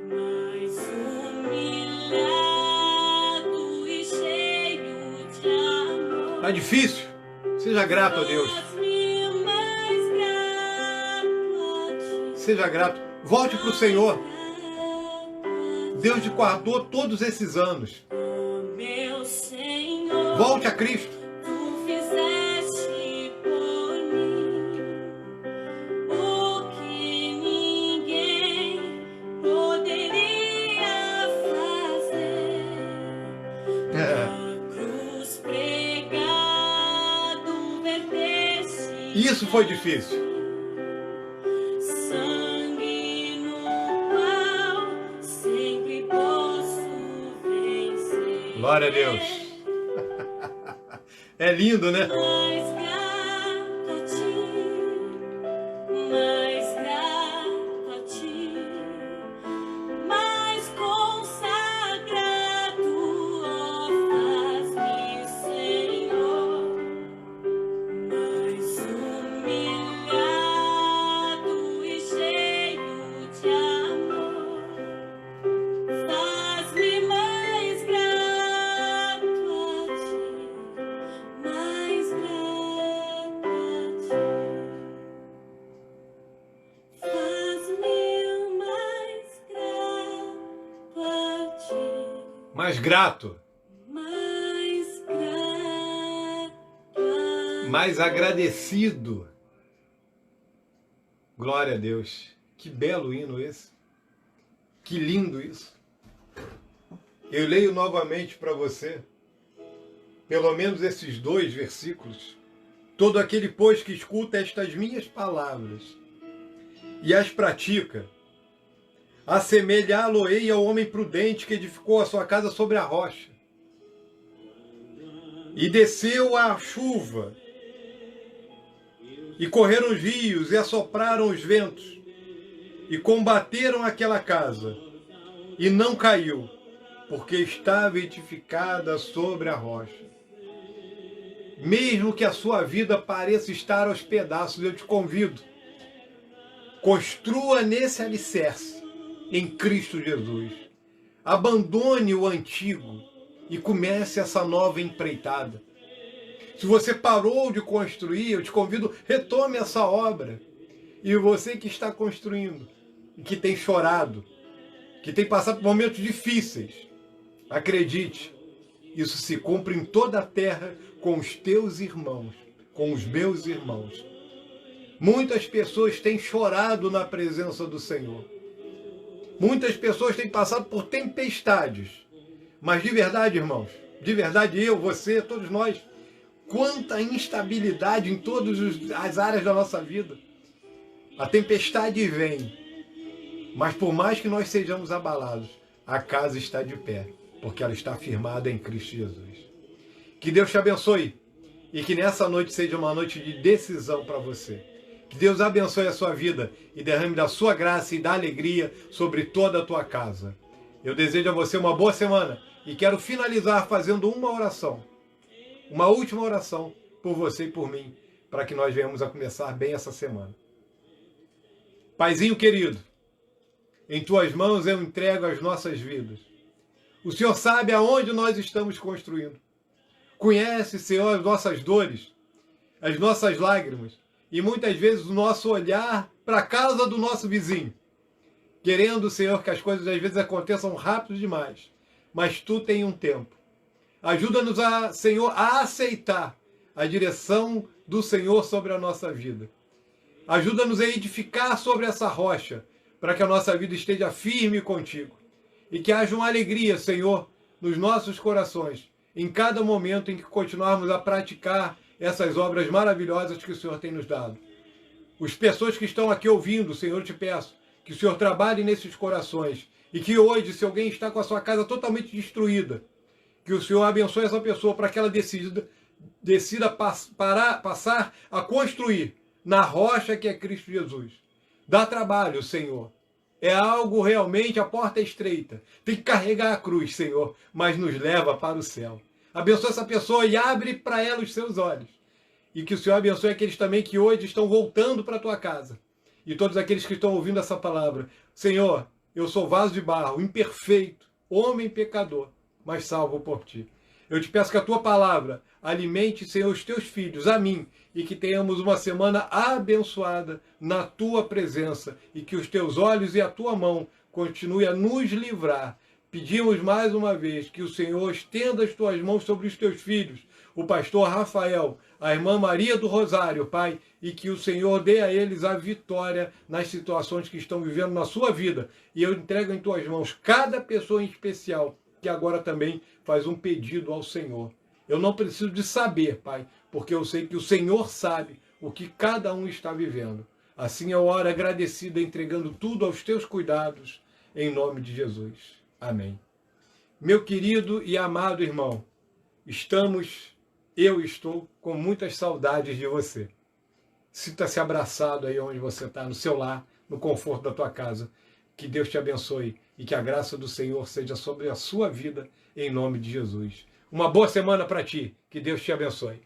mais humilhado e cheio de amor. Está difícil. Seja grato a Deus. Faz-me mais grato a ti. Seja grato. Volte para o Senhor. Deus te guardou todos esses anos. Meu Senhor, Volte a Cristo. tu fizeste por mim o que ninguém poderia fazer. Na cruz pregado, verteste Isso foi difícil. sangue no qual sempre posso vencer. Glória a Deus. É lindo, né? Mais grato a ti, mais grato a ti, mais consagrado, ó, faz-me, Senhor, mais humilhado e cheio de amor. Faz-me mais grato a ti, mais grato a ti. Faz-me mais grato a ti, Mais grato. mais grato a Mais agradecido. Glória a Deus. Que belo hino esse. Que lindo isso. Eu leio novamente para você, pelo menos esses 2 versículos. Todo aquele, pois, que escuta estas minhas palavras e as pratica, assemelhá-lo-ei ao homem prudente que edificou a sua casa sobre a rocha. E desceu a chuva, e correram os rios, e assopraram os ventos, e combateram aquela casa, e não caiu, porque estava edificada sobre a rocha. Mesmo que a sua vida pareça estar aos pedaços, eu te convido, construa nesse alicerce, em Cristo Jesus. Abandone o antigo e comece essa nova empreitada. Se você parou de construir, eu te convido, retome essa obra. E você que está construindo, e que tem chorado, que tem passado por momentos difíceis, acredite, isso se cumpre em toda a terra com os teus irmãos, com os meus irmãos. Muitas pessoas têm chorado na presença do Senhor. Muitas pessoas têm passado por tempestades. Mas de verdade, irmãos, de verdade eu, você, todos nós, quanta instabilidade em todas as áreas da nossa vida. A tempestade vem, mas por mais que nós sejamos abalados, a casa está de pé, porque ela está firmada em Cristo Jesus. Que Deus te abençoe e que nessa noite seja uma noite de decisão para você. Que Deus abençoe a sua vida e derrame da sua graça e da alegria sobre toda a tua casa. Eu desejo a você uma boa semana e quero finalizar fazendo uma oração. Uma última oração por você e por mim, para que nós venhamos a começar bem essa semana. Paizinho querido, em tuas mãos eu entrego as nossas vidas. O Senhor sabe aonde nós estamos construindo. Conhece, Senhor, as nossas dores, as nossas lágrimas e muitas vezes o nosso olhar para a casa do nosso vizinho, querendo, Senhor, que as coisas às vezes aconteçam rápido demais, mas Tu tem um tempo. Ajuda-nos, Senhor, a aceitar a direção do Senhor sobre a nossa vida. Ajuda-nos a edificar sobre essa rocha, para que a nossa vida esteja firme contigo. E que haja uma alegria, Senhor, nos nossos corações, em cada momento em que continuarmos a praticar essas obras maravilhosas que o Senhor tem nos dado. As pessoas que estão aqui ouvindo, Senhor, eu te peço que o Senhor trabalhe nesses corações e que hoje, se alguém está com a sua casa totalmente destruída, que o Senhor abençoe essa pessoa para que ela decida passar a construir na rocha que é Cristo Jesus. Dá trabalho, Senhor. É algo realmente, a porta é estreita. Tem que carregar a cruz, Senhor, mas nos leva para o céu. Abençoa essa pessoa e abre para ela os seus olhos. E que o Senhor abençoe aqueles também que hoje estão voltando para a tua casa. e todos aqueles que estão ouvindo essa palavra. Senhor, eu sou vaso de barro, imperfeito, homem pecador, mas salvo por ti. Eu te peço que a tua palavra alimente, Senhor, os teus filhos, a mim, e que tenhamos uma semana abençoada na tua presença, e que os teus olhos e a tua mão continue a nos livrar. Pedimos mais uma vez que o Senhor estenda as tuas mãos sobre os teus filhos, o pastor Rafael, a irmã Maria do Rosário, Pai, e que o Senhor dê a eles a vitória nas situações que estão vivendo na sua vida. E eu entrego em tuas mãos cada pessoa em especial, que agora também faz um pedido ao Senhor. Eu não preciso de saber, Pai, porque eu sei que o Senhor sabe o que cada um está vivendo. Assim eu oro agradecida, entregando tudo aos teus cuidados, em nome de Jesus. Amém. Meu querido e amado irmão, eu estou com muitas saudades de você. Sinta-se abraçado aí onde você está, no seu lar, no conforto da tua casa. Que Deus te abençoe e que a graça do Senhor seja sobre a sua vida, em nome de Jesus. Uma boa semana para ti. Que Deus te abençoe.